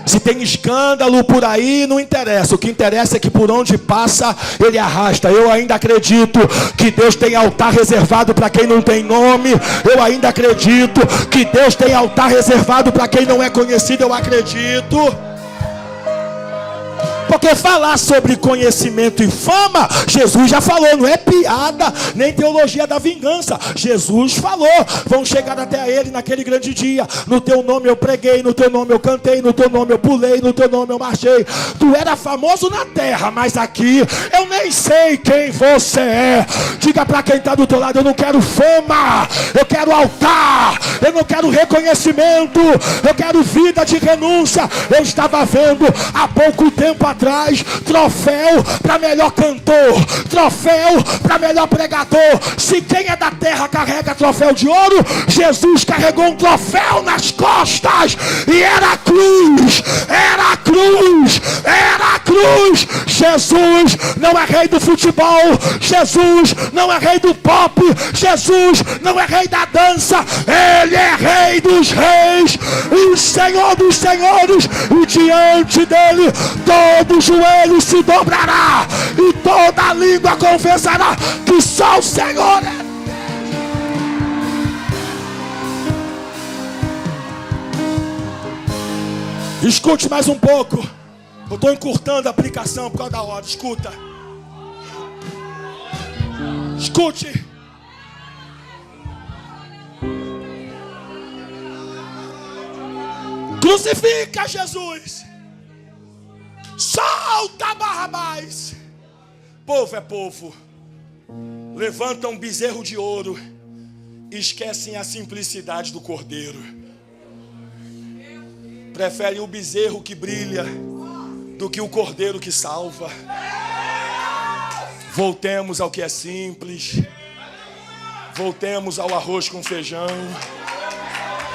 Se tem escândalo por aí, não interessa. O que interessa é que por onde passa, ele arrasta. Eu ainda acredito que Deus tem altar reservado para quem não tem nome. Eu ainda acredito que Deus tem altar reservado para quem não é conhecido. Eu acredito. Porque falar sobre conhecimento e fama, Jesus já falou, não é piada, nem teologia da vingança. Jesus falou, vão chegar até ele naquele grande dia. No teu nome eu preguei, no teu nome eu cantei, no teu nome eu pulei, no teu nome eu marchei. Tu era famoso na terra, mas aqui eu nem sei quem você é. Diga para quem está do teu lado, eu não quero fama, eu quero altar, eu não quero reconhecimento, eu quero vida de renúncia. Eu estava vendo há pouco tempo atrás troféu para melhor cantor, troféu para melhor pregador. Se quem é da terra carrega troféu de ouro, Jesus carregou um troféu nas costas e era a cruz, era a cruz, era a cruz. Jesus não é rei do futebol, Jesus não é rei do pop, Jesus não é rei da dança, ele é rei dos reis e Senhor dos senhores, e diante dele todo joelho se dobrará e toda língua confessará que só o Senhor é. Escute mais um pouco. Eu estou encurtando a aplicação por causa da hora. Escuta. Escute. Crucifica Jesus. Solta Barrabás. Povo é povo. Levantam um bezerro de ouro e esquecem a simplicidade do cordeiro. Preferem o bezerro que brilha do que o cordeiro que salva. Voltemos ao que é simples. Voltemos ao arroz com feijão.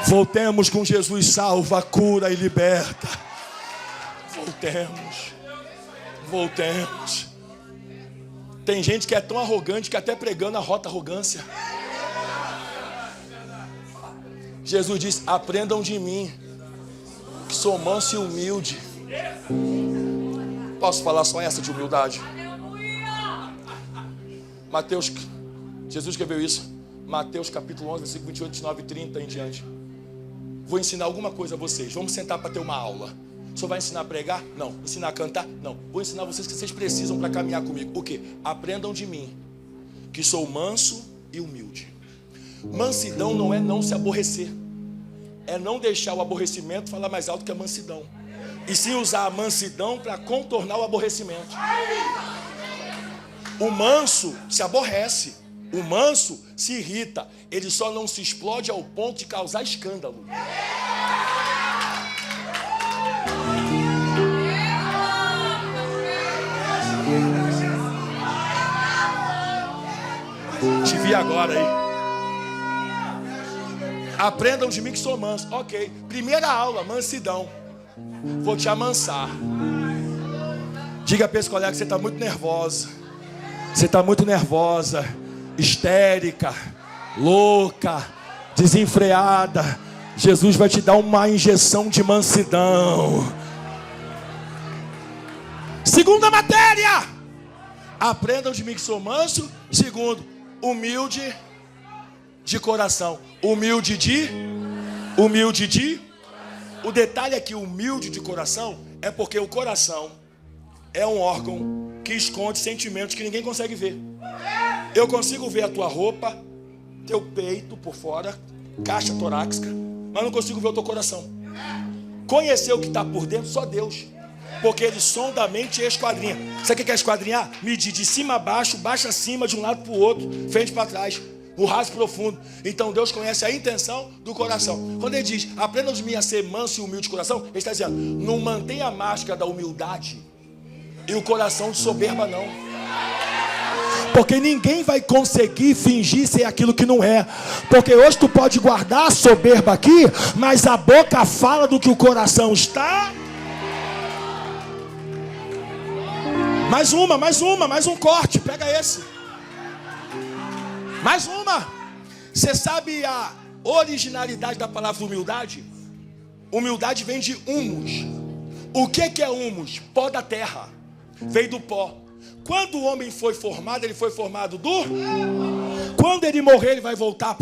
Voltemos com Jesus salva, cura e liberta. Voltemos. Tem gente que é tão arrogante que até pregando arrota arrogância. Jesus disse, aprendam de mim, que sou manso e humilde. Posso falar só essa de humildade? Mateus, Jesus escreveu isso. Mateus capítulo 11, versículo 28, 29 e 30 em diante. Vou ensinar alguma coisa a vocês. Vamos sentar para ter uma aula. O senhor vai ensinar a pregar? Não. Ensinar a cantar? Não. Vou ensinar vocês o que vocês precisam para caminhar comigo. O quê? Aprendam de mim, que sou manso e humilde. Mansidão não é não se aborrecer. É não deixar o aborrecimento falar mais alto que a mansidão. E sim usar a mansidão para contornar o aborrecimento. O manso se aborrece. O manso se irrita. Ele só não se explode ao ponto de causar escândalo. Te vi agora aí. Aprendam de mim que sou manso. Ok. Primeira aula, mansidão. Vou te amansar. Diga para esse colega que você está muito nervosa. Você está muito nervosa, histérica, louca, desenfreada. Jesus vai te dar uma injeção de mansidão. Segunda matéria. Aprendam de mim que sou manso. Segundo, humilde de coração. Humilde de. O detalhe é que humilde de coração é porque o coração é um órgão que esconde sentimentos que ninguém consegue ver. Eu consigo ver a tua roupa, teu peito por fora, caixa torácica, mas não consigo ver o teu coração. Conhecer o que está por dentro, só Deus. Porque ele sonda a mente e esquadrinha. Sabe o que é esquadrinhar? Medir de cima a baixo, baixo a cima, de um lado para o outro, frente para trás. O raso profundo. Então Deus conhece a intenção do coração. Quando ele diz, aprendam de mim a ser manso e humilde de coração, ele está dizendo, não mantenha a máscara da humildade e o coração de soberba não. Porque ninguém vai conseguir fingir ser aquilo que não é. Porque hoje tu pode guardar a soberba aqui, mas a boca fala do que o coração está. Mais um corte, pega esse. Mais uma. Você sabe a originalidade da palavra humildade? Humildade vem de humus. O que é humus? Pó da terra. Veio do pó. Quando o homem foi formado, ele foi formado do... Quando ele morrer, ele vai voltar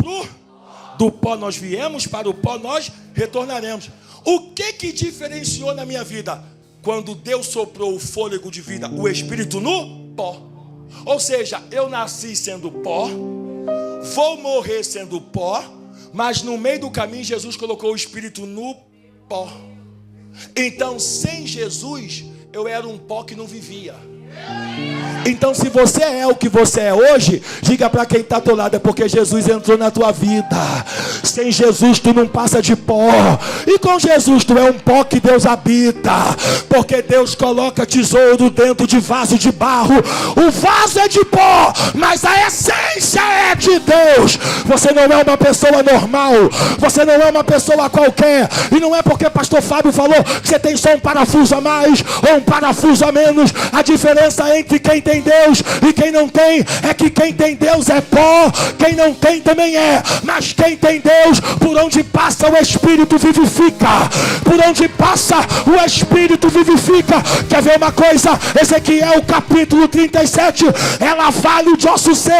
do pó nós viemos, para o pó nós retornaremos. O que diferenciou na minha vida? Quando Deus soprou o fôlego de vida, o Espírito no pó. Ou seja, eu nasci sendo pó, vou morrer sendo pó, mas no meio do caminho Jesus colocou o Espírito no pó. Então, sem Jesus, eu era um pó que não vivia. Então, se você é o que você é hoje, diga para quem está ao teu lado, é porque Jesus entrou na tua vida. Sem Jesus tu não passa de pó, e com Jesus tu é um pó que Deus habita, porque Deus coloca tesouro dentro de vaso de barro. O vaso é de pó, mas a essência é de Deus. Você não é uma pessoa normal, você não é uma pessoa qualquer, e não é porque pastor Fábio falou que você tem só um parafuso a mais ou um parafuso a menos. A diferença entre quem tem Deus e quem não tem é que quem tem Deus é pó, quem não tem também é. Mas quem tem Deus, por onde passa o Espírito vivifica. Por onde passa o Espírito vivifica. Quer ver uma coisa? Ezequiel capítulo 37, ela vale de osso seco.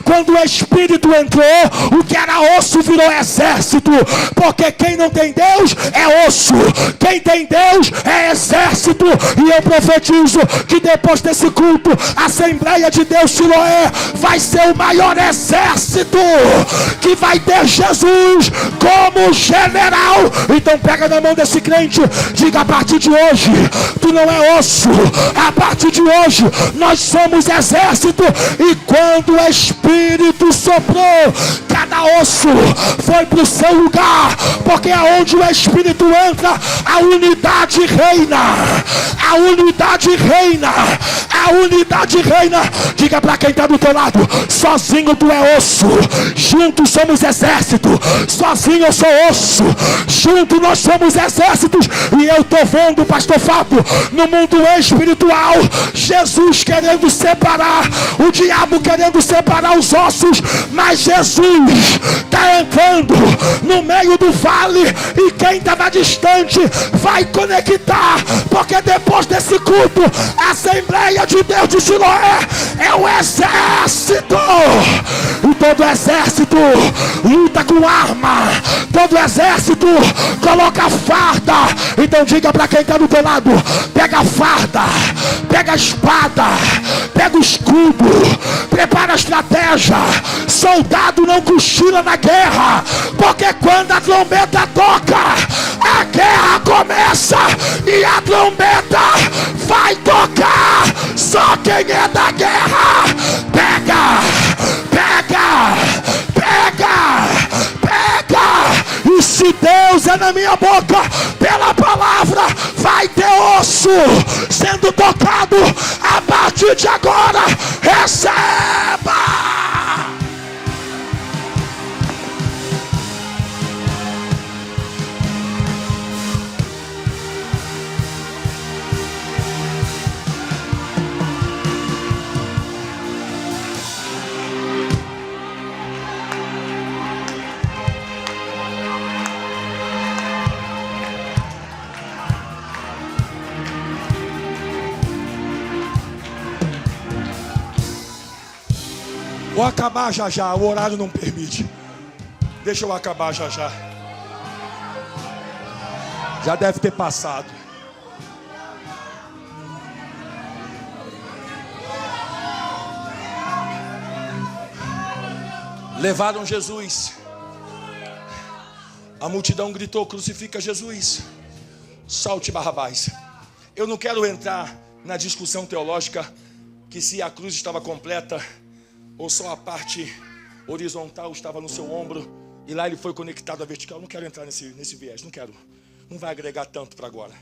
Quando o Espírito entrou, o que era osso virou exército. Porque quem não tem Deus é osso, quem tem Deus é exército. E eu profetizo que depois desse culto, a Assembleia de Deus Siloé vai ser o maior exército, que vai ter Jesus como general. Então pega na mão desse crente, diga: a partir de hoje tu não é osso, a partir de hoje nós somos exército. E quando o Espírito soprou, cada osso foi para o seu lugar, porque aonde o Espírito entra, a unidade reina, a unidade reina, a unidade reina. Diga para quem está do teu lado: sozinho tu é osso, juntos somos exército. Sozinho eu sou osso, juntos nós somos exércitos. E eu estou vendo, pastor Fábio, no mundo espiritual, Jesus querendo separar, o diabo querendo separar os ossos, mas Jesus está entrando no meio do vale vale, e quem estava distante vai conectar, porque depois desse culto, a Assembleia de Deus de Siloé é o exército, e todo exército luta com arma, todo exército coloca farda. Então diga para quem está do teu lado: pega a farda, pega a espada, pega o escudo, prepara a estratégia. Soldado não cochila na guerra, porque quando a trombeta toca, a guerra começa, e a trombeta vai tocar. Só quem é da guerra pega, pega, pega, pega. E se Deus é na minha boca, pela palavra vai ter osso sendo tocado a partir de agora. Receba! Vou acabar já já, o horário não permite. Deixa eu acabar já já. Já deve ter passado. Levaram Jesus. A multidão gritou: crucifica Jesus, solte Barrabás. Eu não quero entrar na discussão teológica que se a cruz estava completa ou só a parte horizontal estava no seu ombro e lá ele foi conectado à vertical. Não quero entrar nesse viés, não quero. Não vai agregar tanto para agora.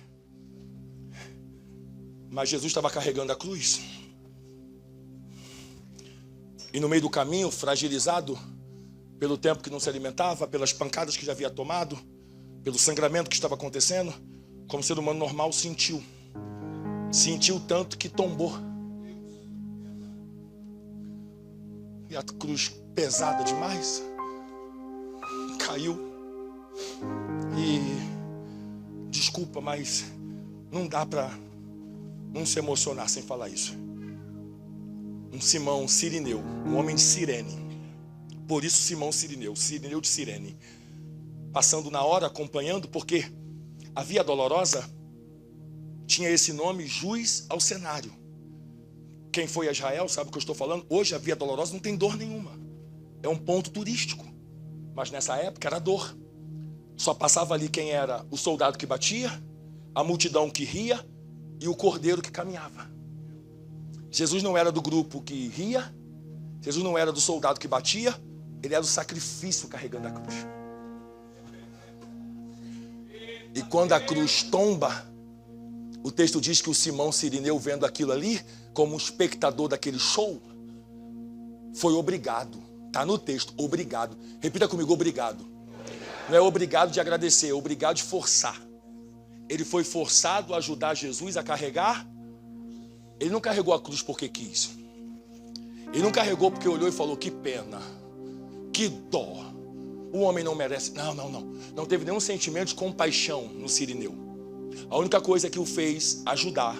Mas Jesus estava carregando a cruz. E no meio do caminho, fragilizado pelo tempo que não se alimentava, pelas pancadas que já havia tomado, pelo sangramento que estava acontecendo, como ser humano normal, sentiu tanto que tombou. E a cruz pesada demais, caiu. E desculpa, mas não dá para não se emocionar sem falar isso. Um Simão Cirineu, um homem de Cirene, por isso Simão Cirineu, Cirineu de Cirene, passando na hora, acompanhando, porque a Via Dolorosa tinha esse nome, jus ao cenário. Quem foi a Israel sabe o que eu estou falando. Hoje a Via Dolorosa não tem dor nenhuma, é um ponto turístico, mas nessa época era dor. Só passava ali quem era o soldado que batia, a multidão que ria e o cordeiro que caminhava. Jesus não era do grupo que ria, Jesus não era do soldado que batia, ele era do sacrifício carregando a cruz. E quando a cruz tomba, o texto diz que o Simão Cirineu, vendo aquilo ali, como um espectador daquele show, foi obrigado. Está no texto, obrigado. Repita comigo, obrigado. Não é obrigado de agradecer, é obrigado de forçar. Ele foi forçado a ajudar Jesus a carregar. Ele não carregou a cruz porque quis. Ele não carregou porque olhou e falou: que pena, que dó, o homem não merece. Não teve nenhum sentimento de compaixão no Cirineu. A única coisa que o fez ajudar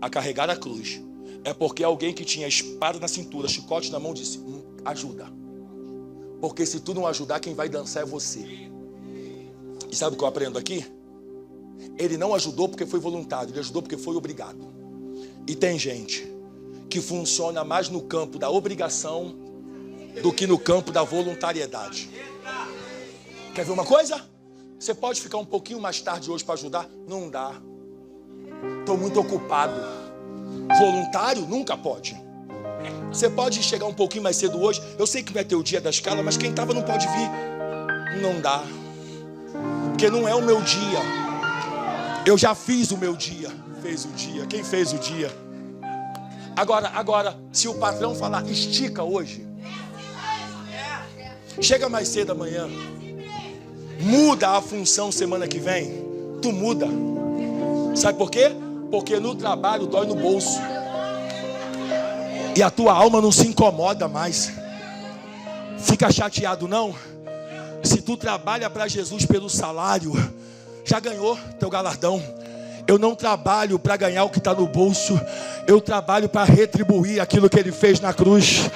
a carregar a cruz é porque alguém que tinha espada na cintura, chicote na mão, disse: ajuda. Porque se tu não ajudar, quem vai dançar é você. E sabe o que eu aprendo aqui? Ele não ajudou porque foi voluntário, ele ajudou porque foi obrigado. E tem gente que funciona mais no campo da obrigação do que no campo da voluntariedade. Quer ver uma coisa? Você pode ficar um pouquinho mais tarde hoje para ajudar? Não dá. Estou muito ocupado. Voluntário nunca pode. Você pode chegar um pouquinho mais cedo hoje. Eu sei que vai ter o dia da escala, mas quem estava não pode vir. Não dá. Porque não é o meu dia. Eu já fiz o meu dia. Fez o dia. Quem fez o dia? Agora, se o patrão falar estica hoje, chega mais cedo amanhã, muda a função semana que vem, tu muda. Sabe por quê? Porque no trabalho dói no bolso. E a tua alma não se incomoda mais. Fica chateado não? Se tu trabalha para Jesus pelo salário, já ganhou teu galardão. Eu não trabalho para ganhar o que está no bolso, eu trabalho para retribuir aquilo que Ele fez na cruz.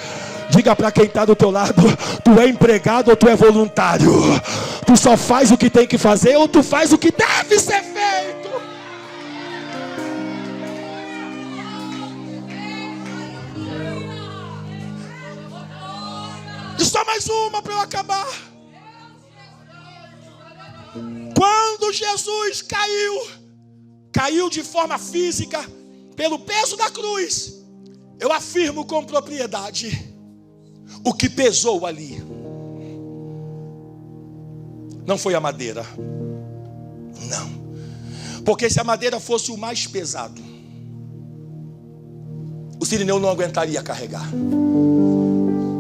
Diga para quem está do teu lado: tu é empregado ou tu é voluntário? Tu só faz o que tem que fazer ou tu faz o que deve ser feito? E só mais uma para eu acabar. Quando Jesus caiu de forma física pelo peso da cruz, eu afirmo com propriedade: o que pesou ali não foi a madeira, não, porque se a madeira fosse o mais pesado, o sirineu não aguentaria carregar.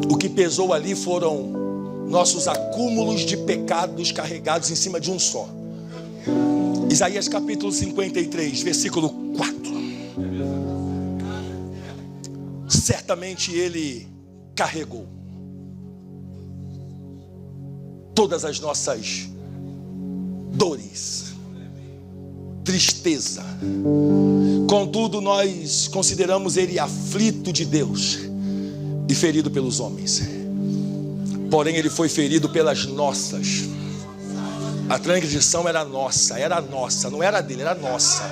O que pesou ali foram nossos acúmulos de pecados carregados em cima de um só. Isaías capítulo 53, versículo 4. Certamente Ele carregou todas as nossas dores, tristeza. Contudo, nós consideramos Ele aflito de Deus e ferido pelos homens. Porém, Ele foi ferido pelas nossas. A transgressão era nossa, não era dele, era nossa.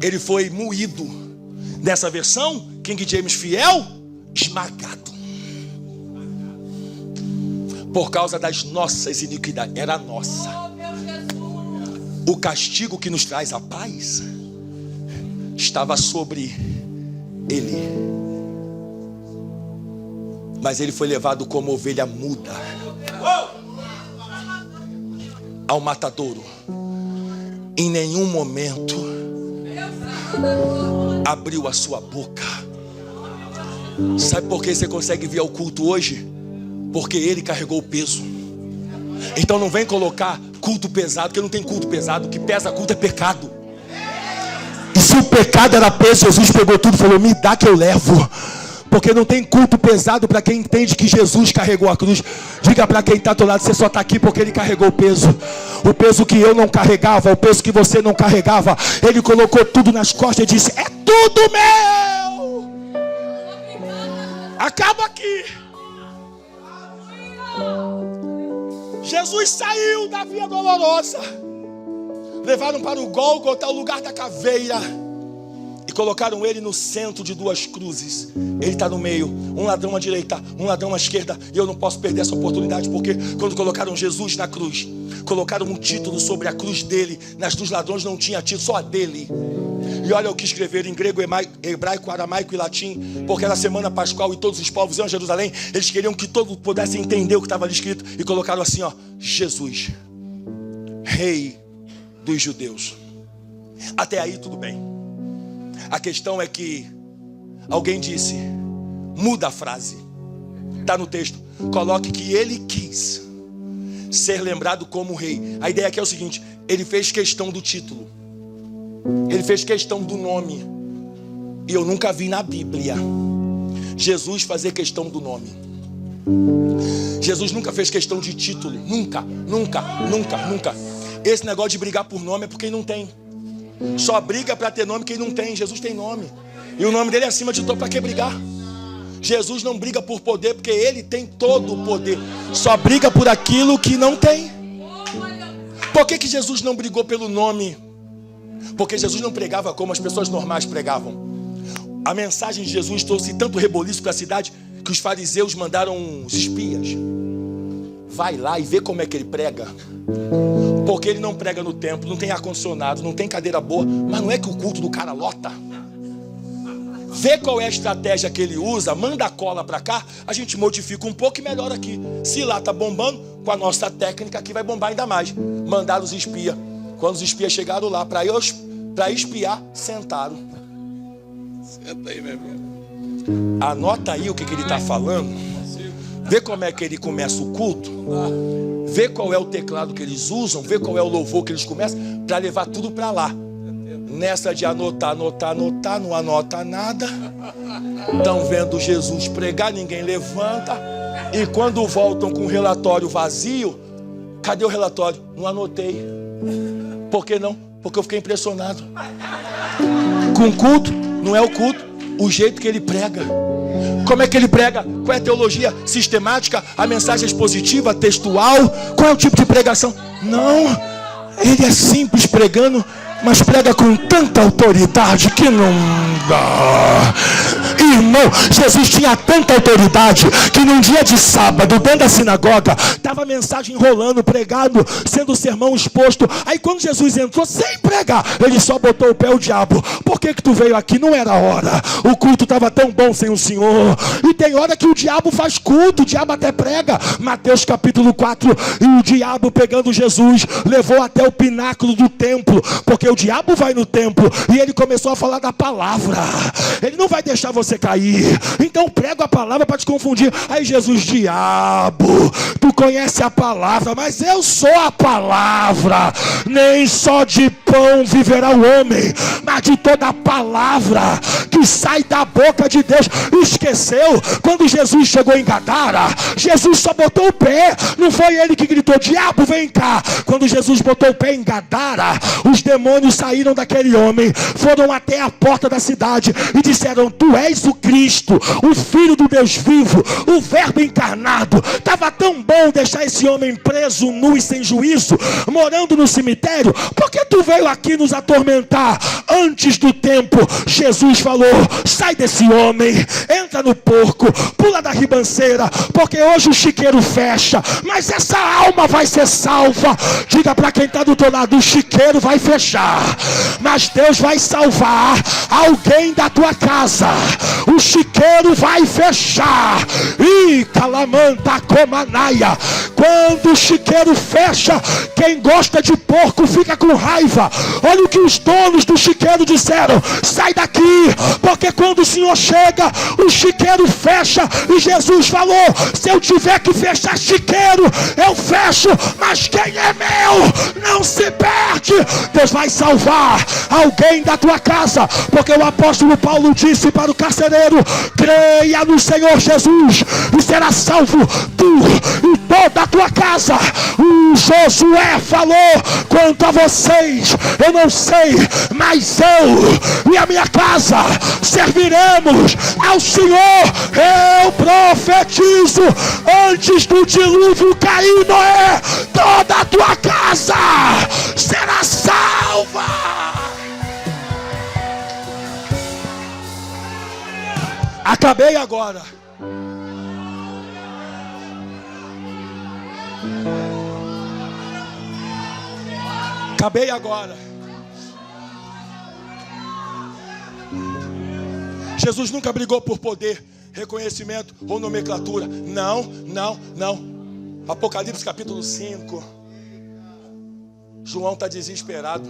Ele foi moído. Nessa versão, King James fiel, esmagado. Por causa das nossas iniquidades, era nossa. O castigo que nos traz a paz estava sobre Ele. Mas Ele foi levado como ovelha muda ao matadouro. Em nenhum momento abriu a sua boca. Sabe por que você consegue vir ao culto hoje? Porque Ele carregou o peso. Então não vem colocar culto pesado, porque não tem culto pesado. O que pesa culto é pecado. E se o pecado era peso, Jesus pegou tudo e falou: me dá que eu levo. Porque não tem culto pesado para quem entende que Jesus carregou a cruz. Diga para quem está do lado: você só está aqui porque Ele carregou o peso. O peso que eu não carregava, o peso que você não carregava, Ele colocou tudo nas costas e disse: é tudo meu. Acaba aqui. Jesus saiu da via dolorosa. Levaram para o Gólgota, o lugar da caveira, e colocaram Ele no centro de duas cruzes. Ele está no meio, um ladrão à direita, um ladrão à esquerda. E eu não posso perder essa oportunidade, porque quando colocaram Jesus na cruz, colocaram um título sobre a cruz dele. Nas dos ladrões não tinha título, só a dele. E olha o que escreveram em grego, hebraico, aramaico e latim. Porque era semana pascual e todos os povos iam a Jerusalém. Eles queriam que todos pudessem entender o que estava ali escrito. E colocaram assim, ó: Jesus, Rei dos Judeus. Até aí tudo bem. A questão é que alguém disse: muda a frase. Está no texto. Coloque que Ele quis ser lembrado como rei. A ideia aqui é o seguinte: Ele fez questão do título, Ele fez questão do nome. E eu nunca vi na Bíblia Jesus fazer questão do nome. Jesus nunca fez questão de título. Nunca. Esse negócio de brigar por nome é porque não tem. Só briga para ter nome quem não tem. Jesus tem nome, e o nome dele é acima de tudo. Para que brigar? Jesus não briga por poder, porque Ele tem todo o poder. Só briga por aquilo que não tem. Por que Jesus não brigou pelo nome? Porque Jesus não pregava como as pessoas normais pregavam. A mensagem de Jesus trouxe tanto reboliço para a cidade que os fariseus mandaram os espias: vai lá e vê como é que ele prega. Porque ele não prega no templo, não tem ar-condicionado, não tem cadeira boa, mas não é que o culto do cara lota. Vê qual é a estratégia que ele usa, manda a cola para cá, a gente modifica um pouco e melhora aqui. Se lá tá bombando, com a nossa técnica aqui vai bombar ainda mais. Mandaram os espias. Quando os espias chegaram lá para espiar, sentaram. Senta aí, meu irmão. Anota aí o que ele está falando. Vê como é que ele começa o culto. Vê qual é o teclado que eles usam. Vê qual é o louvor que eles começam, para levar tudo para lá. Nessa de anotar, não anota nada. Estão vendo Jesus pregar, ninguém levanta. E quando voltam com o relatório vazio, cadê o relatório? Não anotei. Por que não? Porque eu fiquei impressionado. Com o culto, não é o culto, o jeito que ele prega. Como é que ele prega? Qual é a teologia sistemática? A mensagem expositiva, textual? Qual é o tipo de pregação? Não, ele é simples pregando, mas prega com tanta autoridade que não dá. Irmão, Jesus tinha tanta autoridade que num dia de sábado, dentro da sinagoga, estava a mensagem rolando, pregado, sendo o sermão exposto. Aí quando Jesus entrou sem pregar, ele só botou o pé ao diabo. Por que tu veio aqui? Não era hora. O culto estava tão bom sem o Senhor. E tem hora que o diabo faz culto, o diabo até prega. Mateus capítulo 4, e o diabo pegando Jesus, levou até o pináculo do templo, porque o diabo vai no templo e ele começou a falar da palavra. Ele não vai deixar você cair. Então prega a palavra para te confundir. Aí Jesus: diabo, tu conhece a palavra, mas eu sou a palavra. Nem só de pão viverá o homem, mas de toda a palavra que sai da boca de Deus. Esqueceu? Quando Jesus chegou em Gadara, Jesus só botou o pé. Não foi ele que gritou: diabo, vem cá. Quando Jesus botou o pé em Gadara, os demônios saíram daquele homem, foram até a porta da cidade e disseram: tu és o Cristo, o Filho do Deus vivo, o Verbo encarnado. Estava tão bom deixar esse homem preso, nu e sem juízo, morando no cemitério. Por que tu veio aqui nos atormentar antes do tempo? Jesus falou: sai desse homem, entra no porco, pula da ribanceira, porque hoje o chiqueiro fecha, mas essa alma vai ser salva. Diga para quem está do teu lado: o chiqueiro vai fechar, mas Deus vai salvar alguém da tua casa. O chiqueiro vai fechar. E calamanta comanaia. Quando o chiqueiro fecha, quem gosta de porco fica com raiva. Olha o que os donos do chiqueiro disseram: sai daqui, porque quando o Senhor chega, o chiqueiro fecha. E Jesus falou: se eu tiver que fechar chiqueiro, eu fecho, mas quem é meu não se perde. Deus vai salvar alguém da tua casa, porque o apóstolo Paulo disse para o carcereiro: creia no Senhor Jesus e será salvo tu e toda a tua casa. O Josué falou: quanto a vocês, eu não sei, mas eu e a minha casa serviremos ao Senhor. Eu profetizo, antes do dilúvio cair, Noé, toda a tua casa será salva. Acabei agora. Acabei agora. Jesus nunca brigou por poder, reconhecimento ou nomenclatura. Não, não, não. Apocalipse capítulo 5. João está desesperado.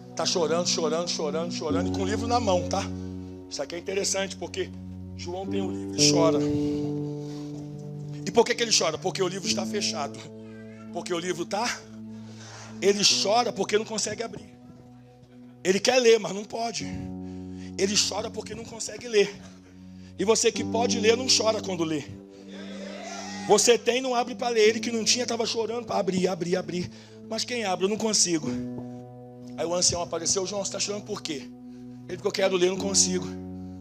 Está chorando, chorando, chorando, chorando, e com o livro na mão, tá? Isso aqui é interessante, porque João tem um livro e chora. E por que ele chora? Porque o livro está fechado. Porque o livro está... Ele chora porque não consegue abrir. Ele quer ler, mas não pode. Ele chora porque não consegue ler. E você que pode ler, não chora quando lê. Você tem, não abre para ler. Ele que não tinha, estava chorando para abrir, abrir, abrir. Mas quem abre? Eu não consigo. Aí o ancião apareceu: João, você está chorando por quê? Ele: porque eu quero ler, não consigo.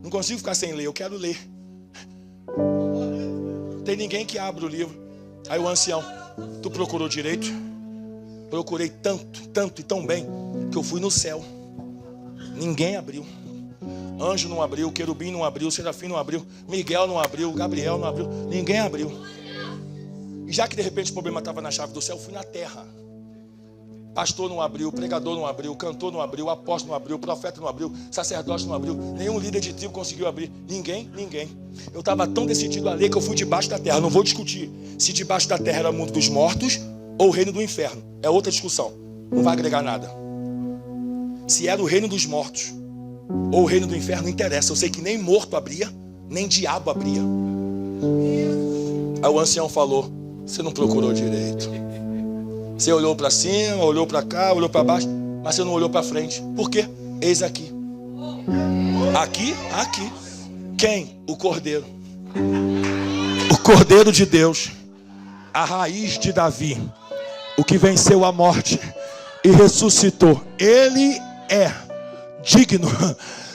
Não consigo ficar sem ler, eu quero ler. Tem ninguém que abra o livro. Aí o ancião: tu procurou direito? Procurei tanto, tanto e tão bem, que eu fui no céu. Ninguém abriu. Anjo não abriu, querubim não abriu, serafim não abriu, Miguel não abriu, Gabriel não abriu. Ninguém abriu. E já que de repente o problema estava na chave do céu, eu fui na terra. Pastor não abriu, pregador não abriu, cantor não abriu, apóstolo não abriu, profeta não abriu, sacerdote não abriu, nenhum líder de tribo conseguiu abrir. Ninguém. Eu estava tão decidido a ler que eu fui debaixo da terra. Não vou discutir se debaixo da terra era o mundo dos mortos ou o reino do inferno. É outra discussão. Não vai agregar nada. Se era o reino dos mortos ou o reino do inferno, não interessa. Eu sei que nem morto abria, nem diabo abria. Aí o ancião falou: você não procurou direito. Você olhou para cima, olhou para cá, olhou para baixo, mas você não olhou para frente. Por quê? Eis aqui. Aqui. Quem? O Cordeiro. Cordeiro de Deus, a raiz de Davi, o que venceu a morte e ressuscitou. Ele é digno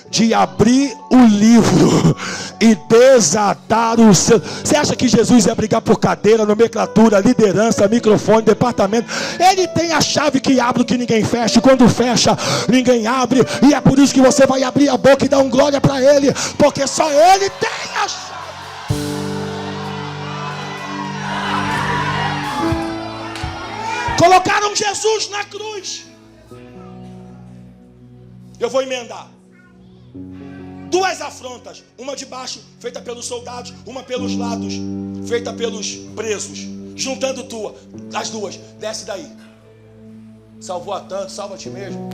de abrir o livro e desatar o seu. Você acha que Jesus ia brigar por cadeira, nomenclatura, liderança, microfone, departamento? Ele tem a chave que abre o que ninguém fecha. Quando fecha, ninguém abre. E é por isso que você vai abrir a boca e dar um glória para Ele, porque só Ele tem a chave. Colocaram Jesus na cruz. Eu vou emendar. 2 afrontas, uma de baixo, feita pelos soldados, uma pelos lados, feita pelos presos. Juntando as duas, desce daí. Salvou a tanto, salva a ti mesmo.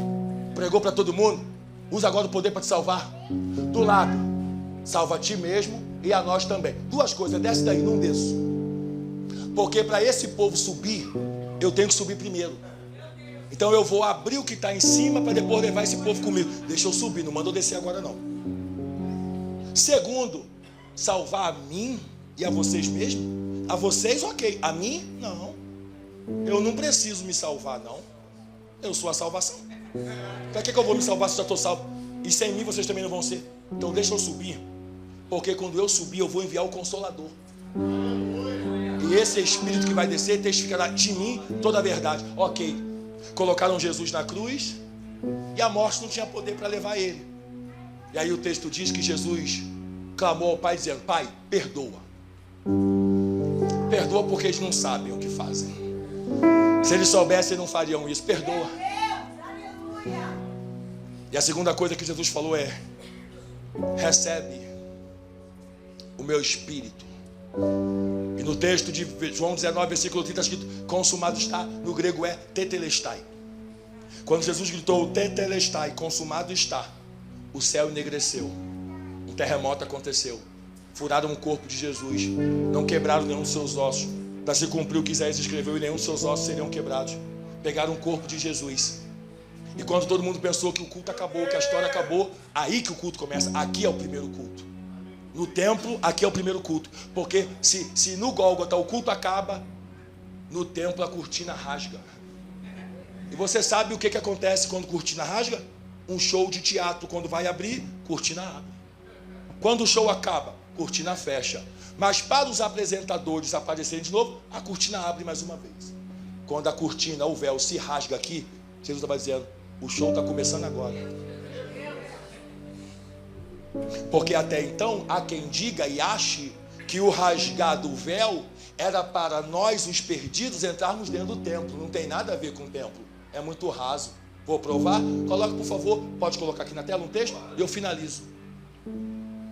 Pregou para todo mundo, usa agora o poder para te salvar. Do lado, salva a ti mesmo e a nós também. 2 coisas, desce daí, não desço. Porque para esse povo subir, eu tenho que subir primeiro. Então eu vou abrir o que está em cima para depois levar esse povo comigo. Deixa eu subir, não manda eu descer agora não. Segundo, salvar a mim e a vocês mesmos. A vocês, ok. A mim, não. Eu não preciso me salvar, não. Eu sou a salvação. Para que eu vou me salvar se eu já estou salvo? E sem mim vocês também não vão ser. Então deixa eu subir. Porque quando eu subir, eu vou enviar o Consolador. E esse Espírito que vai descer testificará de mim toda a verdade. Ok. Colocaram Jesus na cruz e a morte não tinha poder para levar ele. E aí o texto diz que Jesus clamou ao Pai dizendo: Pai, perdoa. Perdoa porque eles não sabem o que fazem. Se eles soubessem, não fariam isso. Perdoa. E a segunda coisa que Jesus falou é: recebe o meu Espírito. E no texto de João 19, versículo 30, está escrito: consumado está, no grego é tetelestai. Quando Jesus gritou tetelestai, consumado está, o céu enegreceu, um terremoto aconteceu, furaram o corpo de Jesus, não quebraram nenhum dos seus ossos, para se cumprir o que Isaías escreveu, e nenhum dos seus ossos seriam quebrados. Pegaram o corpo de Jesus. E quando todo mundo pensou que o culto acabou, que a história acabou, aí que o culto começa. Aqui é o primeiro culto. No templo, aqui é o primeiro culto. Porque se no Gólgota o culto acaba, no templo a cortina rasga. E você sabe o que acontece quando a cortina rasga? Um show de teatro, quando vai abrir, cortina abre. Quando o show acaba, cortina fecha. Mas para os apresentadores aparecerem de novo, a cortina abre mais uma vez. Quando a cortina, o véu, se rasga aqui, Jesus estava dizendo: o show está começando agora. Porque até então há quem diga e ache que o rasgar do véu era para nós, os perdidos, entrarmos dentro do templo. Não tem nada a ver com o templo, é muito raso. Vou provar? Coloque, por favor, pode colocar aqui na tela um texto e eu finalizo.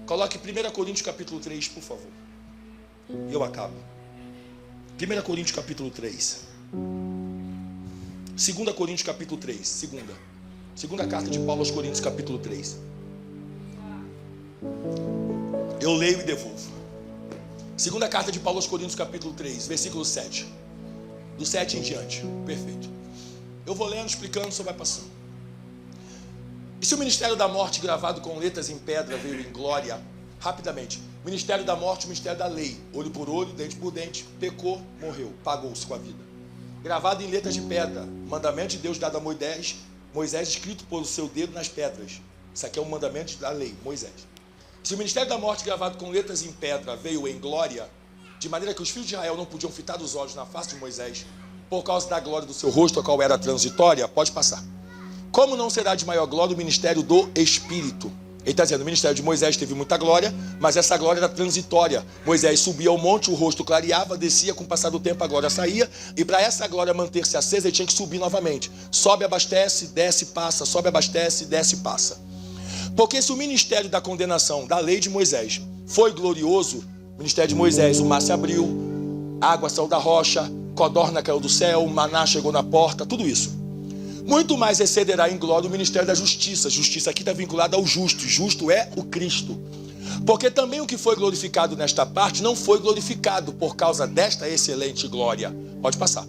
Coloque 1 Coríntios capítulo 3, por favor, e eu acabo. 1 Coríntios capítulo 3, 2 Coríntios capítulo 3, segunda carta de Paulo aos Coríntios capítulo 3. Eu leio e devolvo. Segunda carta de Paulo aos Coríntios capítulo 3, versículo 7. Do 7 em diante. Perfeito. Eu vou lendo, explicando, o senhor vai passando. E se o ministério da morte, gravado com letras em pedra, veio em glória, rapidamente. Ministério da morte, o ministério da lei. Olho por olho, dente por dente. Pecou, morreu, pagou-se com a vida. Gravado em letras de pedra, mandamento de Deus dado a Moisés escrito por seu dedo nas pedras. Isso aqui é um mandamento da lei, Moisés. Se o ministério da morte, gravado com letras em pedra, veio em glória, de maneira que os filhos de Israel não podiam fitar os olhos na face de Moisés, por causa da glória do seu rosto, a qual era transitória, pode passar. Como não será de maior glória o ministério do Espírito? Ele está dizendo: o ministério de Moisés teve muita glória, mas essa glória era transitória. Moisés subia ao monte, o rosto clareava, descia, com o passar do tempo a glória saía, e para essa glória manter-se acesa, ele tinha que subir novamente. Sobe, abastece, desce, passa, sobe, abastece, desce, passa. Porque se o ministério da condenação da lei de Moisés foi glorioso, o ministério de Moisés, o mar se abriu, a água saiu da rocha, codorna caiu do céu, maná chegou na porta, tudo isso. Muito mais excederá em glória o ministério da justiça. Justiça aqui está vinculada ao justo. Justo é o Cristo. Porque também o que foi glorificado nesta parte não foi glorificado por causa desta excelente glória. Pode passar.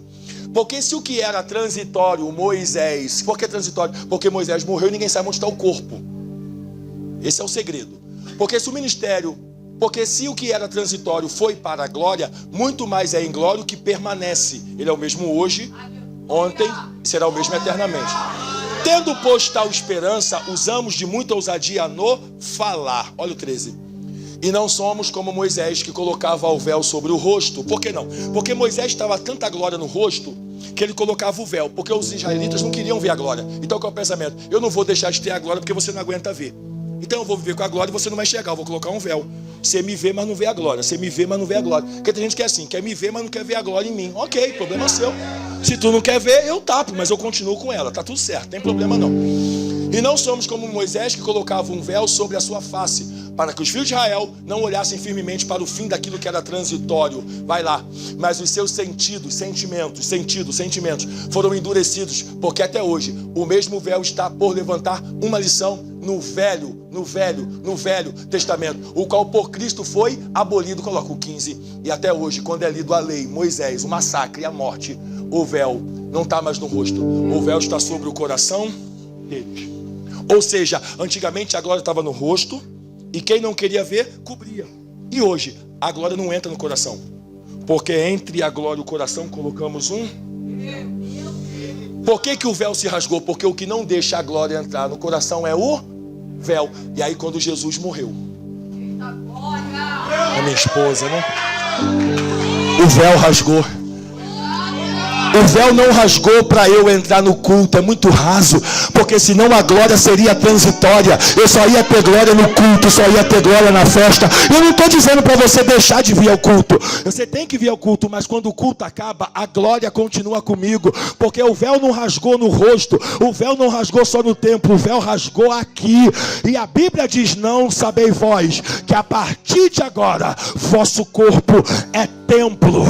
Porque se o que era transitório, Moisés... Por que transitório? Porque Moisés morreu e ninguém sabe onde está o corpo. Esse é o segredo. Porque se o ministério Porque se o que era transitório foi para a glória, muito mais é em glória o que permanece. Ele é o mesmo hoje, ontem e será o mesmo eternamente. Tendo posto tal esperança, usamos de muita ousadia no falar. Olha o 13. E não somos como Moisés, que colocava o véu sobre o rosto. Por que não? Porque Moisés estava tanta glória no rosto que ele colocava o véu. Porque os israelitas não queriam ver a glória. Então qual é o pensamento? Eu não vou deixar de ter a glória porque você não aguenta ver. Então eu vou viver com a glória e você não vai enxergar. Eu vou colocar um véu. Você me vê, mas não vê a glória. Você me vê, mas não vê a glória. Porque tem gente que é assim, quer me ver, mas não quer ver a glória em mim. Ok, problema seu. Se tu não quer ver, eu tapo, mas eu continuo com ela. Tá tudo certo, não tem problema não. E não somos como Moisés, que colocava um véu sobre a sua face, para que os filhos de Israel não olhassem firmemente para o fim daquilo que era transitório. Vai lá. Mas os seus sentidos foram endurecidos, porque até hoje o mesmo véu está por levantar uma lição no Velho Testamento, o qual por Cristo foi abolido. Coloca o 15. E até hoje, quando é lido a lei, Moisés, o massacre e a morte, o véu não está mais no rosto, o véu está sobre o coração deles. Ou seja, antigamente a glória estava no rosto e quem não queria ver, cobria. E hoje, a glória não entra no coração, porque entre a glória e o coração colocamos um... Por que o véu se rasgou? Porque o que não deixa a glória entrar no coração é o véu. E aí quando Jesus morreu, a minha esposa, né? O véu rasgou. O véu não rasgou para eu entrar no culto, é muito raso, porque senão a glória seria transitória. Eu só ia ter glória no culto, só ia ter glória na festa. Eu não estou dizendo para você deixar de vir ao culto. Você tem que vir ao culto, mas quando o culto acaba, a glória continua comigo, porque o véu não rasgou no rosto, o véu não rasgou só no templo, o véu rasgou aqui. E a Bíblia diz: não sabeis vós que a partir de agora vosso corpo é templo,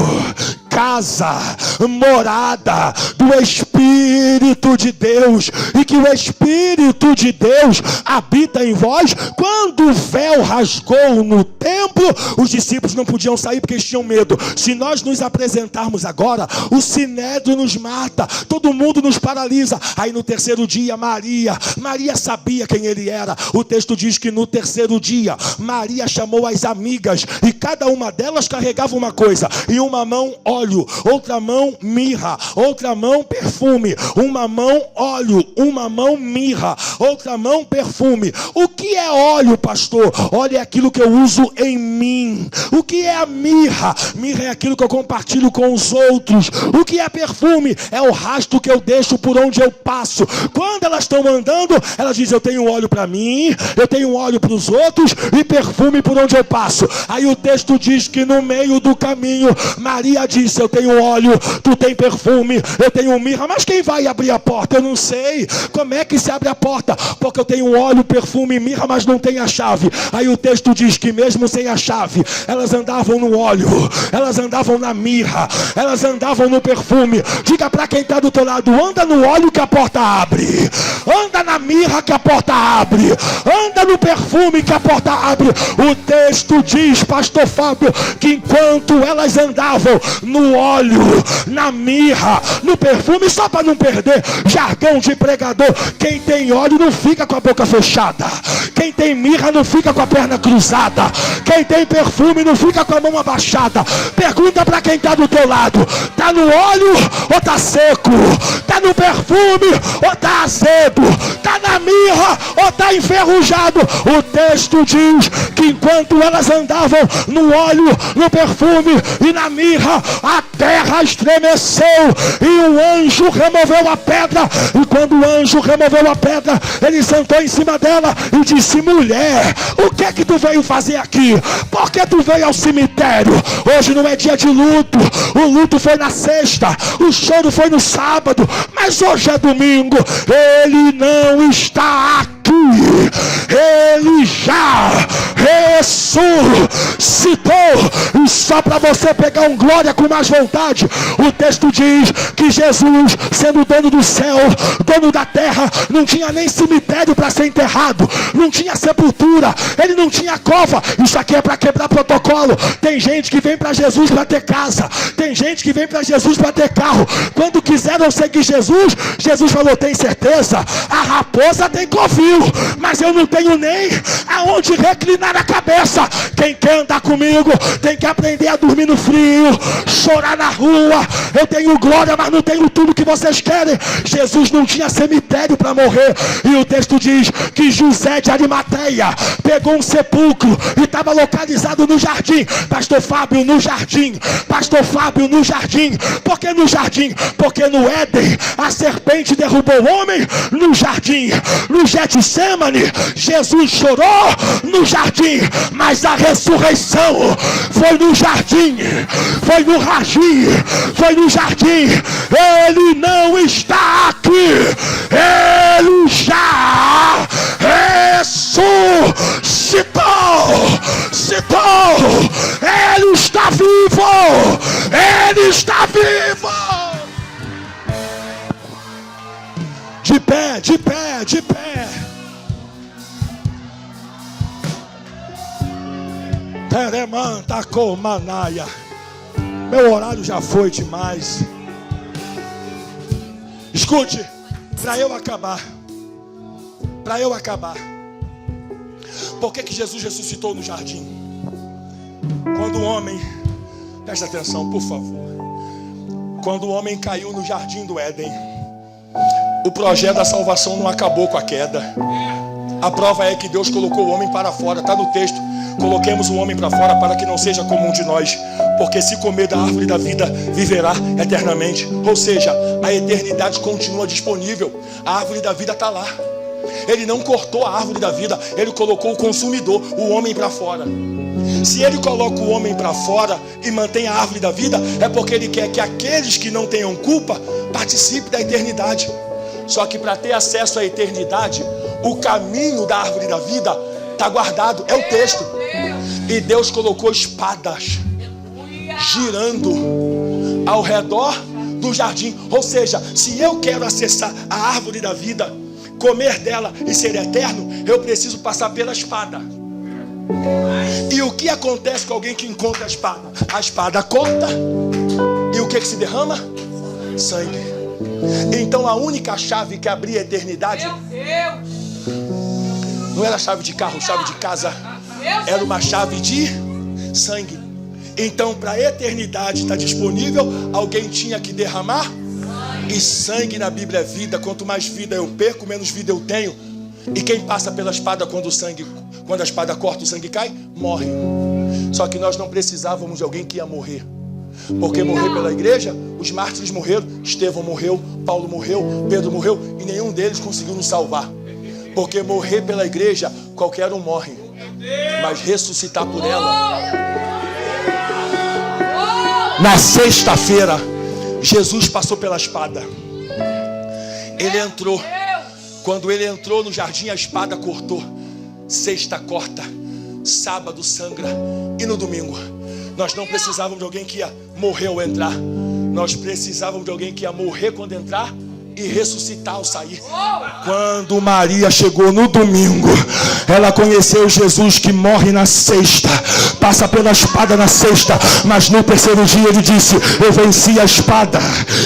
casa, morada do Espírito de Deus, e que o Espírito de Deus habita em vós. Quando o véu rasgou no templo, os discípulos não podiam sair porque eles tinham medo. Se nós nos apresentarmos agora, o sinédrio nos mata, todo mundo nos paralisa. Aí no terceiro dia, Maria sabia quem ele era. O texto diz que no terceiro dia, Maria chamou as amigas, e cada uma delas carregava uma coisa, em uma mão óleo, outra mão mirra, outra mão perfume, uma mão óleo, uma mão mirra, outra mão perfume. O que é óleo, pastor? Óleo é aquilo que eu uso em mim. O que é a mirra? Mirra é aquilo que eu compartilho com os outros. O que é perfume? É o rastro que eu deixo por onde eu passo. Quando elas estão andando, elas dizem: eu tenho óleo para mim, eu tenho óleo para os outros e perfume por onde eu passo. Aí o texto diz que no meio do caminho, Maria disse: eu tenho óleo, tu tem perfume, eu tenho mirra, mas quem vai abrir a porta? Eu não sei. Como é que se abre a porta? Porque eu tenho óleo, perfume e mirra, mas não tenho a chave. Aí o texto diz que mesmo sem a chave, elas andavam no óleo, elas andavam na mirra, elas andavam no perfume. Diga para quem está do teu lado: anda no óleo que a porta abre, anda na mirra que a porta abre, anda no perfume que a porta abre. O texto diz, pastor Fábio, que enquanto elas andavam no óleo, na mirra, no perfume, só para não perder jargão de pregador, quem tem óleo não fica com a boca fechada, quem tem mirra não fica com a perna cruzada, quem tem perfume não fica com a mão abaixada. Pergunta para quem está do teu lado: tá no óleo ou tá seco? Tá no perfume ou tá azedo? Tá na mirra ou tá enferrujado? O texto diz que enquanto elas andavam no óleo, no perfume e na mirra, a terra estremeceu e o anjo removeu a pedra. E quando o anjo removeu a pedra, ele sentou em cima dela e disse: mulher, o que é que tu veio fazer aqui? Por que tu veio ao cemitério? Hoje não é dia de luto, o luto foi na sexta, o choro foi no sábado, mas hoje é domingo. Ele não está aqui, ele já ressuscitou. E só para você pegar um glória com mais vontade, o texto diz que Jesus, sendo dono do céu, dono da terra, não tinha nem cemitério para ser enterrado, não tinha sepultura, ele não tinha cova. Isso aqui é para quebrar protocolo. Tem gente que vem para Jesus para ter casa, tem gente que vem para Jesus para ter carro. Quando quiseram seguir Jesus, Jesus falou: tem certeza? A raposa tem covil, frio, mas eu não tenho nem aonde reclinar a cabeça. Quem quer andar comigo tem que aprender a dormir no frio, chorar na rua. Eu tenho glória, mas não tenho tudo que vocês querem. Jesus não tinha cemitério para morrer, e o texto diz que José de Arimateia pegou um sepulcro e estava localizado no jardim. Pastor Fábio, no jardim. Pastor Fábio, no jardim. Por que no jardim? Porque no Éden a serpente derrubou o homem. No jardim, no Getsemane, Jesus chorou no jardim, mas a ressurreição foi no jardim, foi no jardim, foi no jardim. Ele não está aqui, ele já ressuscitou. Ele está vivo, ele está vivo. De pé, de pé, de pé. Teremanta comanaia. Meu horário já foi demais. Escute, para eu acabar. Por que Jesus ressuscitou no jardim? Quando o homem, presta atenção por favor. Quando o homem caiu no jardim do Éden, o projeto da salvação não acabou com a queda. A prova é que Deus colocou o homem para fora. Está no texto. Coloquemos o homem para fora para que não seja como um de nós. Porque se comer da árvore da vida, viverá eternamente. Ou seja, a eternidade continua disponível. A árvore da vida está lá. Ele não cortou a árvore da vida. Ele colocou o consumidor, o homem, para fora. Se ele coloca o homem para fora e mantém a árvore da vida, é porque ele quer que aqueles que não tenham culpa participem da eternidade. Só que para ter acesso à eternidade, o caminho da árvore da vida está guardado, é o texto. E Deus colocou espadas girando ao redor do jardim. Ou seja, se eu quero acessar a árvore da vida, comer dela e ser eterno, eu preciso passar pela espada. E o que acontece com alguém que encontra a espada? A espada corta. E o que se derrama? Sangue. Então a única chave que abria a eternidade não era chave de carro, chave de casa. Era uma chave de sangue. Então para a eternidade estar disponível, alguém tinha que derramar. E sangue na Bíblia é vida. Quanto mais vida eu perco, menos vida eu tenho. E quem passa pela espada quando a espada corta, o sangue cai, morre. Só que nós não precisávamos de alguém que ia morrer. Porque morrer pela igreja, os mártires morreram, Estevão morreu, Paulo morreu, Pedro morreu, e nenhum deles conseguiu nos salvar. Porque morrer pela igreja, qualquer um morre, mas ressuscitar por ela. Na sexta-feira, Jesus passou pela espada. Ele entrou. Quando ele entrou no jardim, a espada cortou. Sexta corta, sábado sangra, e no domingo nós não precisávamos de alguém que ia morrer ao entrar. Nós precisávamos de alguém que ia morrer quando entrar e ressuscitar ao sair. Quando Maria chegou no domingo, ela conheceu Jesus que morre na sexta, passa pela espada na sexta, mas no terceiro dia ele disse: eu venci a espada,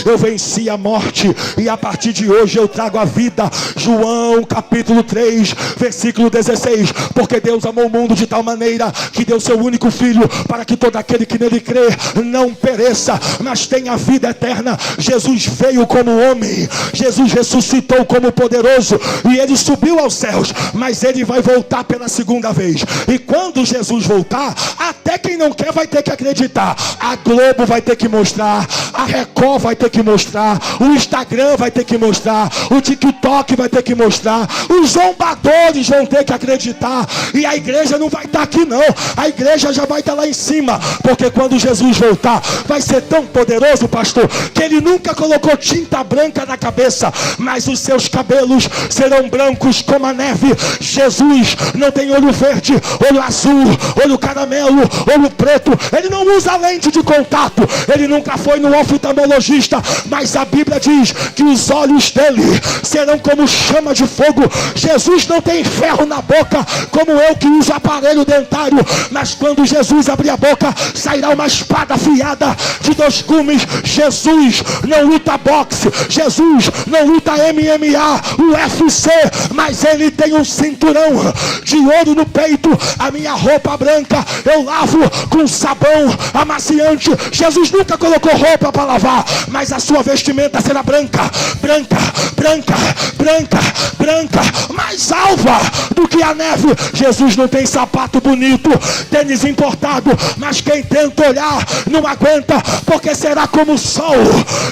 eu venci a morte, e a partir de hoje eu trago a vida. João capítulo 3 versículo 16. Porque Deus amou o mundo de tal maneira que deu seu único filho, para que todo aquele que nele crê não pereça, mas tenha vida eterna. Jesus veio como homem, Jesus ressuscitou como poderoso, e ele subiu aos céus, mas ele vai voltar pela segunda vez. E quando Jesus voltar, até quem não quer vai ter que acreditar. A Globo vai ter que mostrar, a Record vai ter que mostrar, o Instagram vai ter que mostrar, o TikTok vai ter que mostrar, os zombadores vão ter que acreditar, e a igreja não vai estar aqui não, a igreja já vai estar lá em cima. Porque quando Jesus voltar, vai ser tão poderoso, pastor, que ele nunca colocou tinta branca na cabeça, mas os seus cabelos serão brancos como a neve. Jesus não tem olho verde, olho azul, olho caramelo, olho preto. Ele não usa lente de contato, ele nunca foi no oftalmologista, mas a Bíblia diz que os olhos dele serão como chama de fogo. Jesus não tem ferro na boca como eu que uso aparelho dentário, mas quando Jesus abrir a boca, sairá uma espada afiada de 2 gumes. Jesus não luta boxe, Jesus Jesus não luta MMA, UFC, mas ele tem um cinturão de ouro no peito. A minha roupa branca eu lavo com sabão amaciante. Jesus nunca colocou roupa para lavar, mas a sua vestimenta será branca, branca, branca, branca, branca, mais alva do que a neve. Jesus não tem sapato bonito, tênis importado, mas quem tenta olhar não aguenta, porque será como o sol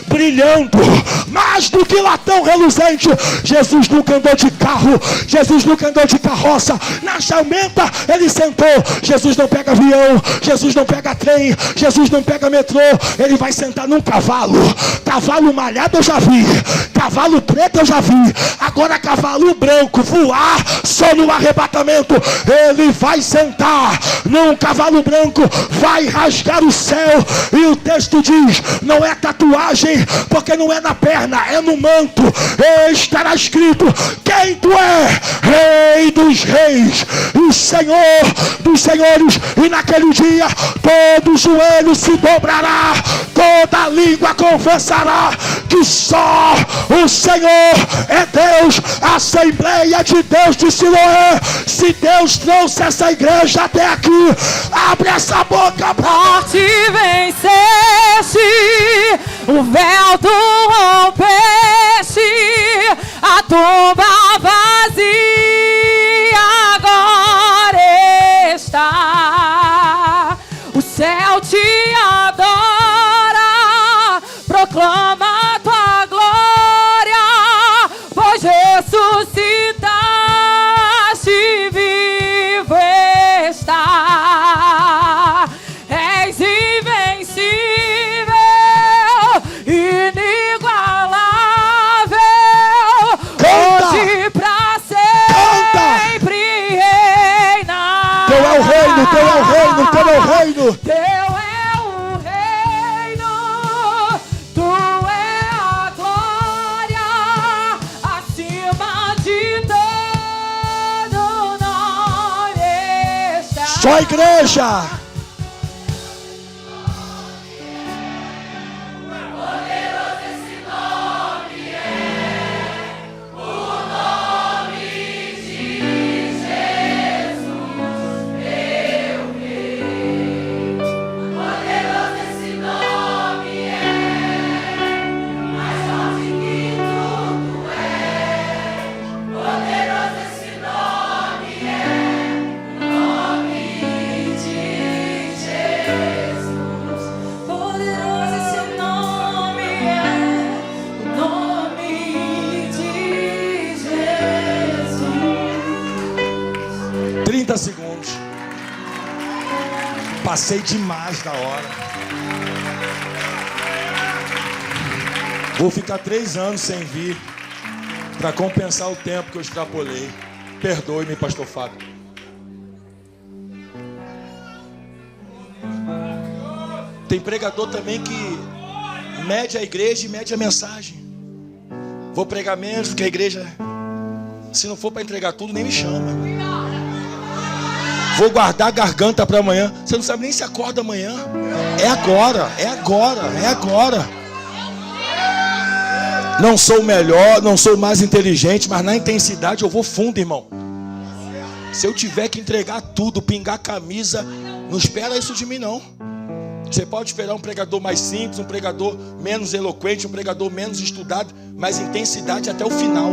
brilhando mais do que latão reluzente. Jesus nunca andou de carro, Jesus nunca andou de carroça, na jumenta ele sentou. Jesus não pega avião, Jesus não pega trem, Jesus não pega metrô, ele vai sentar num cavalo. Cavalo malhado eu já vi, cavalo preto eu já vi, agora cavalo branco voar só no arrebatamento. Ele vai sentar num cavalo branco, vai rasgar o céu, e o texto diz, não é tatuagem, porque não é na perna, é no manto. Estará escrito, quem tu é? Rei dos reis e Senhor dos senhores. E naquele dia todo joelho se dobrará, toda língua confessará que só o Senhor é Deus. Assembleia de Deus de Siloé, se Deus trouxe essa igreja até aqui, abre essa boca pra te venceste, o véu tu rompeste, a tumba vazia agora está. O céu te adora, proclama tua glória, pois ressuscitaste, vivo está. És invencível, inigualável, hoje pra sempre reina. Teu é o reino, teu é o reino, teu é o reino. Teu é o reino, tu é a glória, acima de todo nome está. Só a igreja. Poderoso esse nome é, o nome de Jesus. 30 segundos. Passei demais da hora. Vou ficar 3 anos sem vir para compensar o tempo que eu extrapolei. Perdoe-me, pastor Fábio. Tem pregador também que mede a igreja e mede a mensagem. Vou pregar menos, porque a igreja, se não for para entregar tudo, nem me chama. Vou guardar a garganta para amanhã. Você não sabe nem se acorda amanhã. É agora, é agora, é agora. Não sou o melhor, não sou o mais inteligente, mas na intensidade eu vou fundo, irmão. Se eu tiver que entregar tudo, pingar camisa, não espera isso de mim, não. Você pode esperar um pregador mais simples, um pregador menos eloquente, um pregador menos estudado, mas intensidade até o final.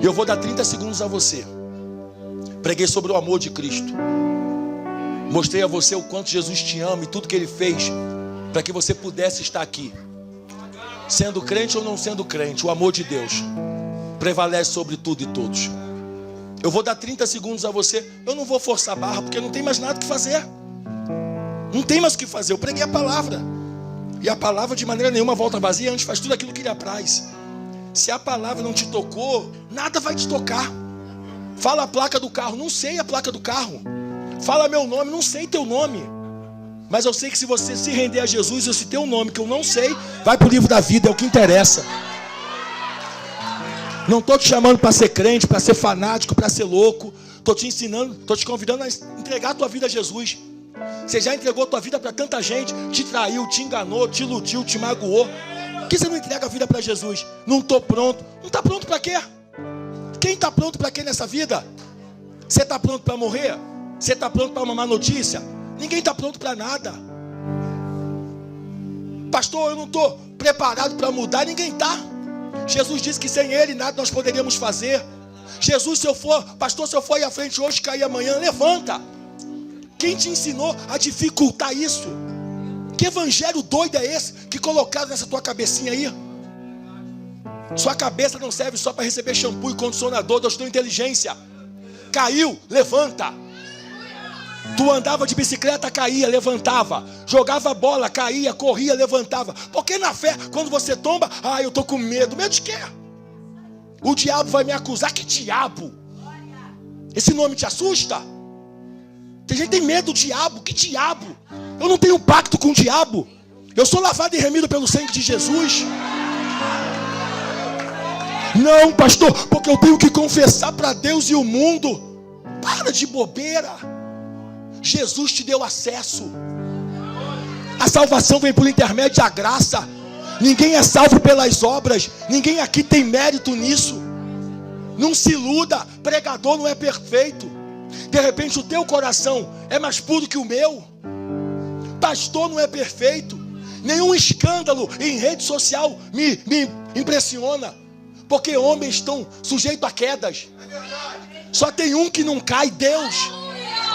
E eu vou dar 30 segundos a você. Preguei sobre o amor de Cristo. Mostrei a você o quanto Jesus te ama e tudo que Ele fez para que você pudesse estar aqui. Sendo crente ou não sendo crente, o amor de Deus prevalece sobre tudo e todos. Eu vou dar 30 segundos a você. Eu não vou forçar a barra, porque não tem mais nada que fazer. Não tem mais o que fazer. Eu preguei a palavra. E a palavra de maneira nenhuma volta vazia, antes faz tudo aquilo que Ele apraz. Se a palavra não te tocou, nada vai te tocar. Fala a placa do carro, não sei a placa do carro. Fala meu nome, não sei teu nome. Mas eu sei que se você se render a Jesus, esse teu nome que eu não sei, vai para o livro da vida, é o que interessa. Não estou te chamando para ser crente, para ser fanático, para ser louco. Estou te ensinando, estou te convidando a entregar a tua vida a Jesus. Você já entregou a tua vida para tanta gente, te traiu, te enganou, te iludiu, te magoou. Por que você não entrega a vida para Jesus? Não estou pronto. Não está pronto para quê? Quem está pronto para quê nessa vida? Você está pronto para morrer? Você está pronto para uma má notícia? Ninguém está pronto para nada. Pastor, eu não estou preparado para mudar. Ninguém está. Jesus disse que sem Ele nada nós poderíamos fazer. Jesus, se eu for ir à frente hoje, cair amanhã, levanta. Quem te ensinou a dificultar isso? Que evangelho doido é esse que colocaram nessa tua cabecinha aí? Sua cabeça não serve só para receber shampoo e condicionador. Deus tem inteligência. Caiu, levanta. Tu andava de bicicleta, caía, levantava. Jogava bola, caía, corria, levantava. Porque na fé, quando você tomba, eu estou com medo. Medo de quê? O diabo vai me acusar. Que diabo? Esse nome te assusta? Tem gente que tem medo do diabo. Que diabo? Eu não tenho pacto com o diabo. Eu sou lavado e remido pelo sangue de Jesus. Não, pastor, porque eu tenho que confessar para Deus e o mundo. Para de bobeira. Jesus te deu acesso. A salvação vem por intermédio da graça. Ninguém é salvo pelas obras. Ninguém aqui tem mérito nisso. Não se iluda. Pregador não é perfeito. De repente o teu coração é mais puro que o meu. Pastor não é perfeito. Nenhum escândalo em rede social me impressiona. Porque homens estão sujeitos a quedas. Só tem um que não cai, Deus.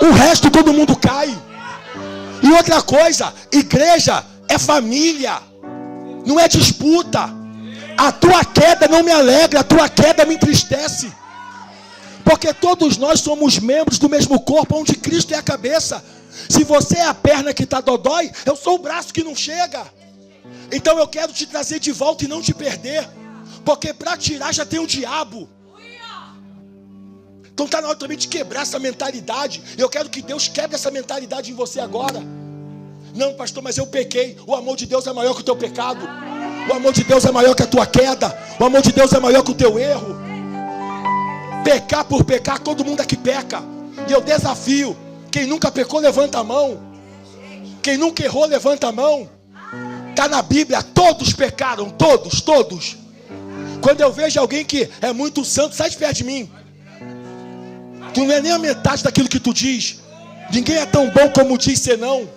O resto todo mundo cai. E outra coisa, igreja é família. Não é disputa. A tua queda não me alegra, a tua queda me entristece. Porque todos nós somos membros do mesmo corpo, onde Cristo é a cabeça. Se você é a perna que está dodói, eu sou o braço que não chega. Então eu quero te trazer de volta e não te perder. Porque para tirar já tem o diabo. Então está na hora também de quebrar essa mentalidade. Eu quero que Deus quebre essa mentalidade em você agora. Não, pastor, mas eu pequei. O amor de Deus é maior que o teu pecado. O amor de Deus é maior que a tua queda. O amor de Deus é maior que o teu erro. Pecar por pecar, todo mundo aqui peca. E eu desafio. Quem nunca pecou, levanta a mão. Quem nunca errou, levanta a mão. Está na Bíblia, todos pecaram. Todos. Quando eu vejo alguém que é muito santo, sai de perto de mim. Tu não é nem a metade daquilo que tu diz. Ninguém é tão bom como diz ser não.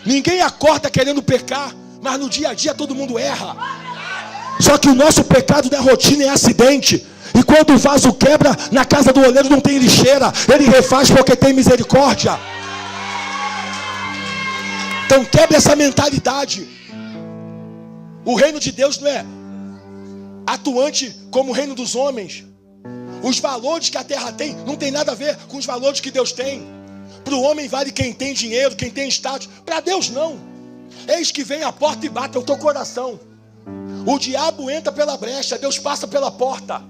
Ninguém acorda querendo pecar, mas no dia a dia todo mundo erra. Só que o nosso pecado não é rotina, é acidente. E quando o vaso quebra, na casa do oleiro não tem lixeira. Ele refaz porque tem misericórdia. Então quebra essa mentalidade. O reino de Deus não é atuante como o reino dos homens. Os valores que a terra tem não tem nada a ver com os valores que Deus tem. Para o homem vale quem tem dinheiro, quem tem status. Para Deus não. Eis que vem a porta e bate ao teu coração. O diabo entra pela brecha, Deus passa pela porta.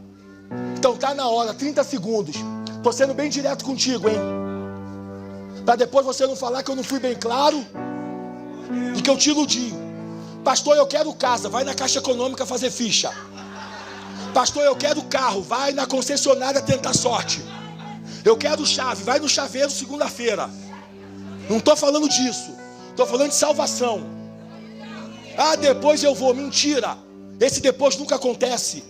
Então tá na hora, 30 segundos. Estou sendo bem direto contigo, hein? Para depois você não falar que eu não fui bem claro e que eu te iludi. Pastor, eu quero casa, vai na Caixa Econômica fazer ficha. Pastor, eu quero carro, vai na concessionária tentar sorte. Eu quero chave, vai no chaveiro segunda-feira. Não estou falando disso. Estou falando de salvação. Depois eu vou. Mentira. Esse depois nunca acontece.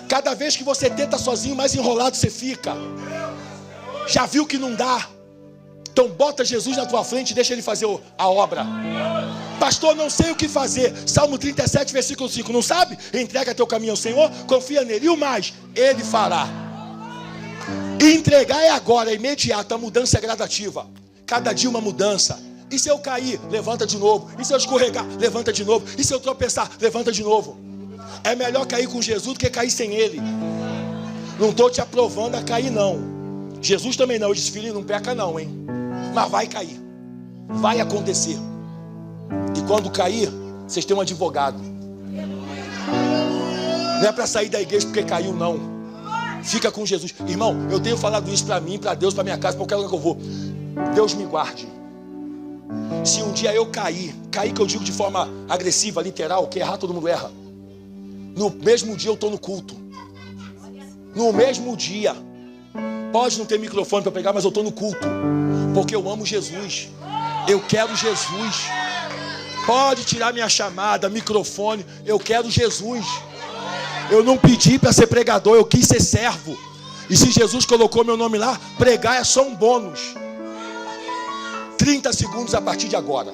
Cada vez que você tenta sozinho, mais enrolado você fica. Já viu que não dá? Então bota Jesus na tua frente e deixa Ele fazer a obra. Pastor, não sei o que fazer. Salmo 37, versículo 5. Não sabe? Entrega teu caminho ao Senhor, confia nele. E o mais? Ele fará. E entregar é agora, é imediato. A mudança é gradativa. Cada dia uma mudança. E se eu cair, levanta de novo. E se eu escorregar, levanta de novo. E se eu tropeçar, levanta de novo. É melhor cair com Jesus do que cair sem Ele. Não estou te aprovando a cair, não. Jesus também não. Eu disse, filho, não peca não, hein? Mas vai cair. Vai acontecer. E quando cair, vocês têm um advogado. Não é para sair da igreja porque caiu, não. Fica com Jesus. Irmão, eu tenho falado isso para mim, para Deus, para minha casa, para qualquer lugar que eu vou. Deus me guarde. Se um dia eu cair que eu digo de forma agressiva, literal, que errar todo mundo erra. No mesmo dia eu estou no culto. No mesmo dia. Pode não ter microfone para pegar, mas eu estou no culto. Porque eu amo Jesus. Eu quero Jesus. Pode tirar minha chamada, microfone. Eu quero Jesus. Eu não pedi para ser pregador, eu quis ser servo. E se Jesus colocou meu nome lá, pregar é só um bônus. 30 segundos a partir de agora.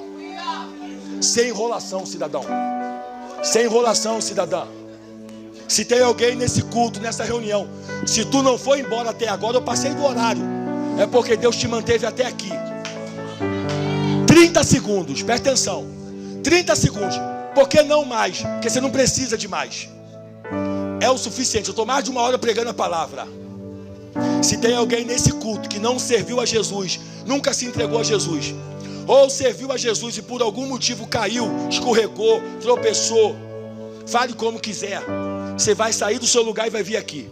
Sem enrolação, cidadão. Sem enrolação, cidadã. Se tem alguém nesse culto, nessa reunião, se tu não foi embora até agora, eu passei do horário. É porque Deus te manteve até aqui. 30 segundos, presta atenção. 30 segundos. Por que não mais? Porque você não precisa de mais. É o suficiente. Eu estou mais de 1 hora pregando a palavra. Se tem alguém nesse culto que não serviu a Jesus, nunca se entregou a Jesus, ou serviu a Jesus e por algum motivo caiu, escorregou, tropeçou, fale como quiser. Você vai sair do seu lugar e vai vir aqui.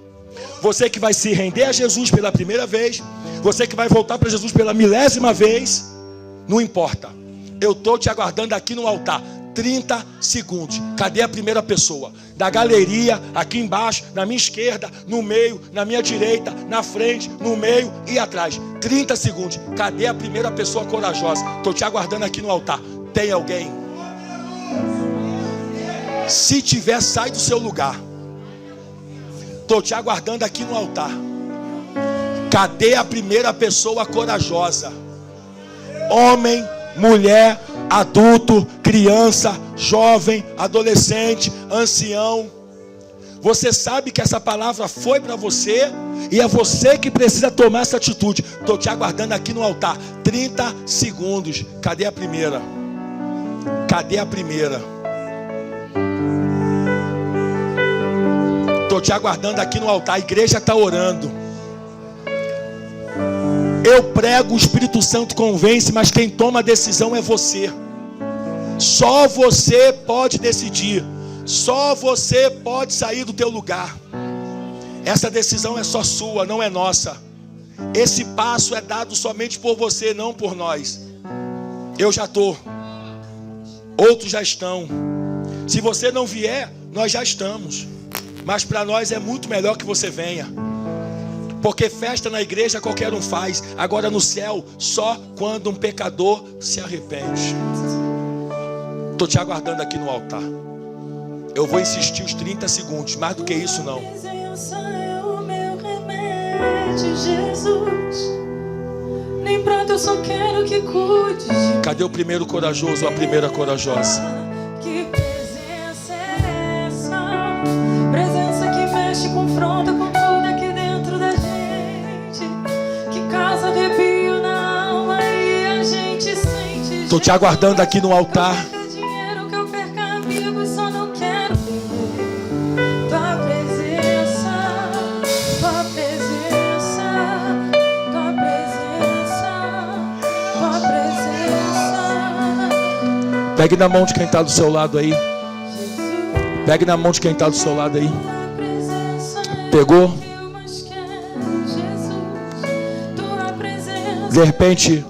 Você que vai se render a Jesus pela primeira vez, você que vai voltar para Jesus pela 1000ª vez, não importa. Eu estou te aguardando aqui no altar. 30 segundos. Cadê a primeira pessoa? Da galeria, aqui embaixo, na minha esquerda, no meio, na minha direita, na frente, no meio e atrás. 30 segundos. Cadê a primeira pessoa corajosa? Estou te aguardando aqui no altar. Tem alguém? Se tiver, sai do seu lugar. Estou te aguardando aqui no altar. Cadê a primeira pessoa corajosa? Homem, mulher, adulto, criança, jovem, adolescente, ancião. Você sabe que essa palavra foi para você e é você que precisa tomar essa atitude. Estou te aguardando aqui no altar. 30 segundos. Cadê a primeira? Cadê a primeira? Estou te aguardando aqui no altar. A igreja está orando. Eu prego, o Espírito Santo convence, mas quem toma a decisão é você. Só você pode decidir. Só você pode sair do teu lugar. Essa decisão é só sua, não é nossa. Esse passo é dado somente por você, não por nós. Eu já estou. Outros já estão. Se você não vier, nós já estamos. Mas para nós é muito melhor que você venha. Porque festa na igreja qualquer um faz. Agora no céu, só quando um pecador se arrepende. Estou te aguardando aqui no altar. Eu vou insistir os 30 segundos. Mais do que isso não. É o meu remédio, Jesus. Nem pronto, eu só quero que cuide. Cadê o primeiro corajoso ou a primeira corajosa? Que presença é essa? Presença que mexe, confronta com tudo aqui dentro da gente. Que causa arrepio na alma e a gente sente. Estou te aguardando aqui no altar. Dinheiro que eu perca amigos, só não quero perder tua presença, tua presença, tua presença, tua presença. Pegue na mão de quem está do seu lado aí. Pegue na mão de quem está do seu lado aí. Pegou? De repente,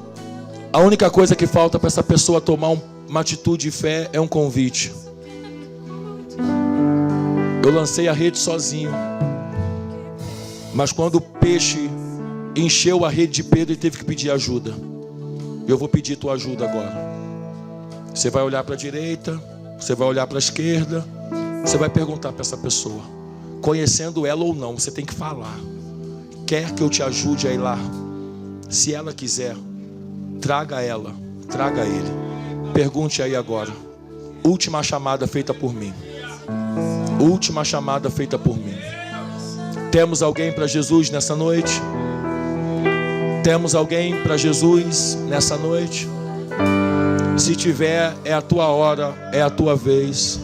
a única coisa que falta para essa pessoa tomar uma atitude de fé é um convite. Eu lancei a rede sozinho, mas quando o peixe encheu a rede de Pedro, ele teve que pedir ajuda. Eu vou pedir tua ajuda agora. Você vai olhar para a direita, você vai olhar para a esquerda, você vai perguntar para essa pessoa, conhecendo ela ou não, você tem que falar. Quer que eu te ajude a ir lá? Se ela quiser, traga ela, traga ele. Pergunte aí agora. Última chamada feita por mim. Última chamada feita por mim. Temos alguém para Jesus nessa noite? Temos alguém para Jesus nessa noite? Se tiver, é a tua hora, é a tua vez.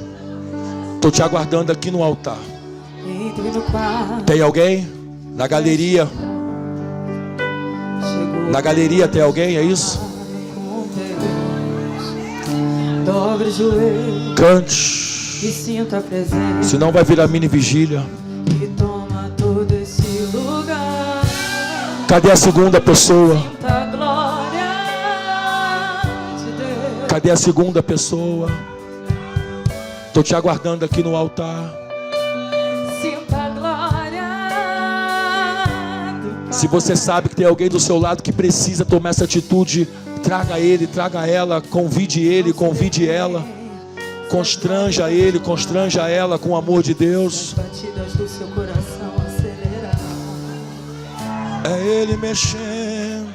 Estou te aguardando aqui no altar. Tem alguém? Na galeria? Na galeria tem alguém, é isso? Dobre o joelho Cante. e sinta a presença. Senão vai virar mini vigília. E toma todo esse lugar. Cadê a segunda pessoa? Sinta a glória de Deus. Cadê a segunda pessoa? Estou te aguardando aqui no altar. Sinta a glória do Pai. Se você sabe que tem alguém do seu lado que precisa tomar essa atitude, Traga ele, traga ela, convide ele, convide ela. Constranja ele, constranja ela com o amor de Deus. Batidas do seu coração acelerar. É ele mexendo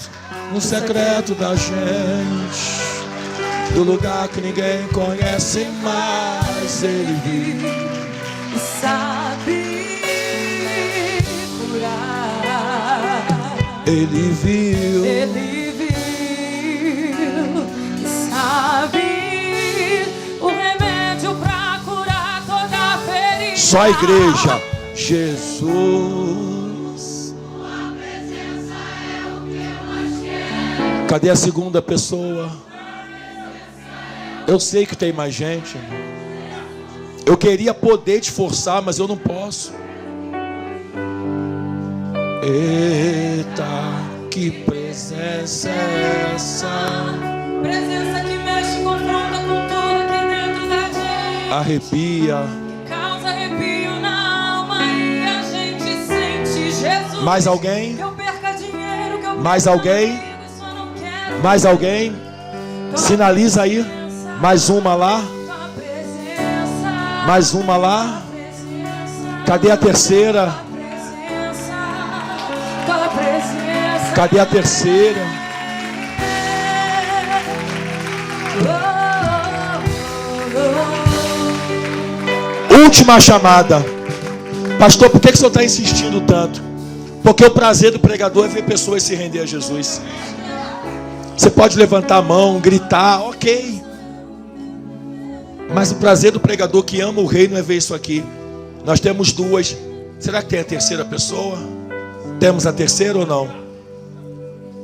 no secreto da gente, do lugar que ninguém conhece, mas ele viu E sabe curar. Ele viu. Ele viu e sabe o remédio pra curar toda ferida. Só a igreja. Jesus. Cadê a segunda pessoa? Eu sei que tem mais gente. Eu queria poder te forçar, mas eu não posso. Eita, que presença é essa? Presença que mexe, confronta com tudo aqui dentro da gente. Arrepia. Causa arrepio na alma e a gente sente Jesus. Mais alguém? Que eu perca dinheiro, que eu Mais perca alguém? amigos, só não quero Mais alguém? Sinaliza aí. Mais uma lá. tua presença. Mais uma lá. Presença. Cadê a terceira? Tua presença. Cadê a terceira? Última chamada. Pastor, por que o senhor está insistindo tanto? Porque o prazer do pregador é ver pessoas se render a Jesus. Você pode levantar a mão, gritar, ok. Mas o prazer do pregador que ama o reino é ver isso aqui. Nós temos duas. Será que tem a terceira pessoa? Temos a terceira ou não?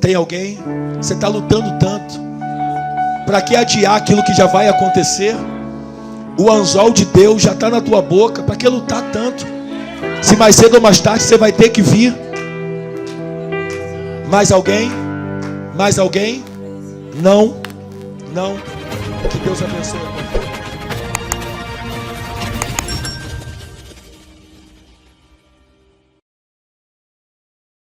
Tem alguém? Você está lutando tanto. Para que adiar aquilo que já vai acontecer? O anzol de Deus já está na tua boca. Para que lutar tanto? Se mais cedo ou mais tarde você vai ter que vir. Mais alguém? Mais alguém? Não. Não. Que Deus abençoe.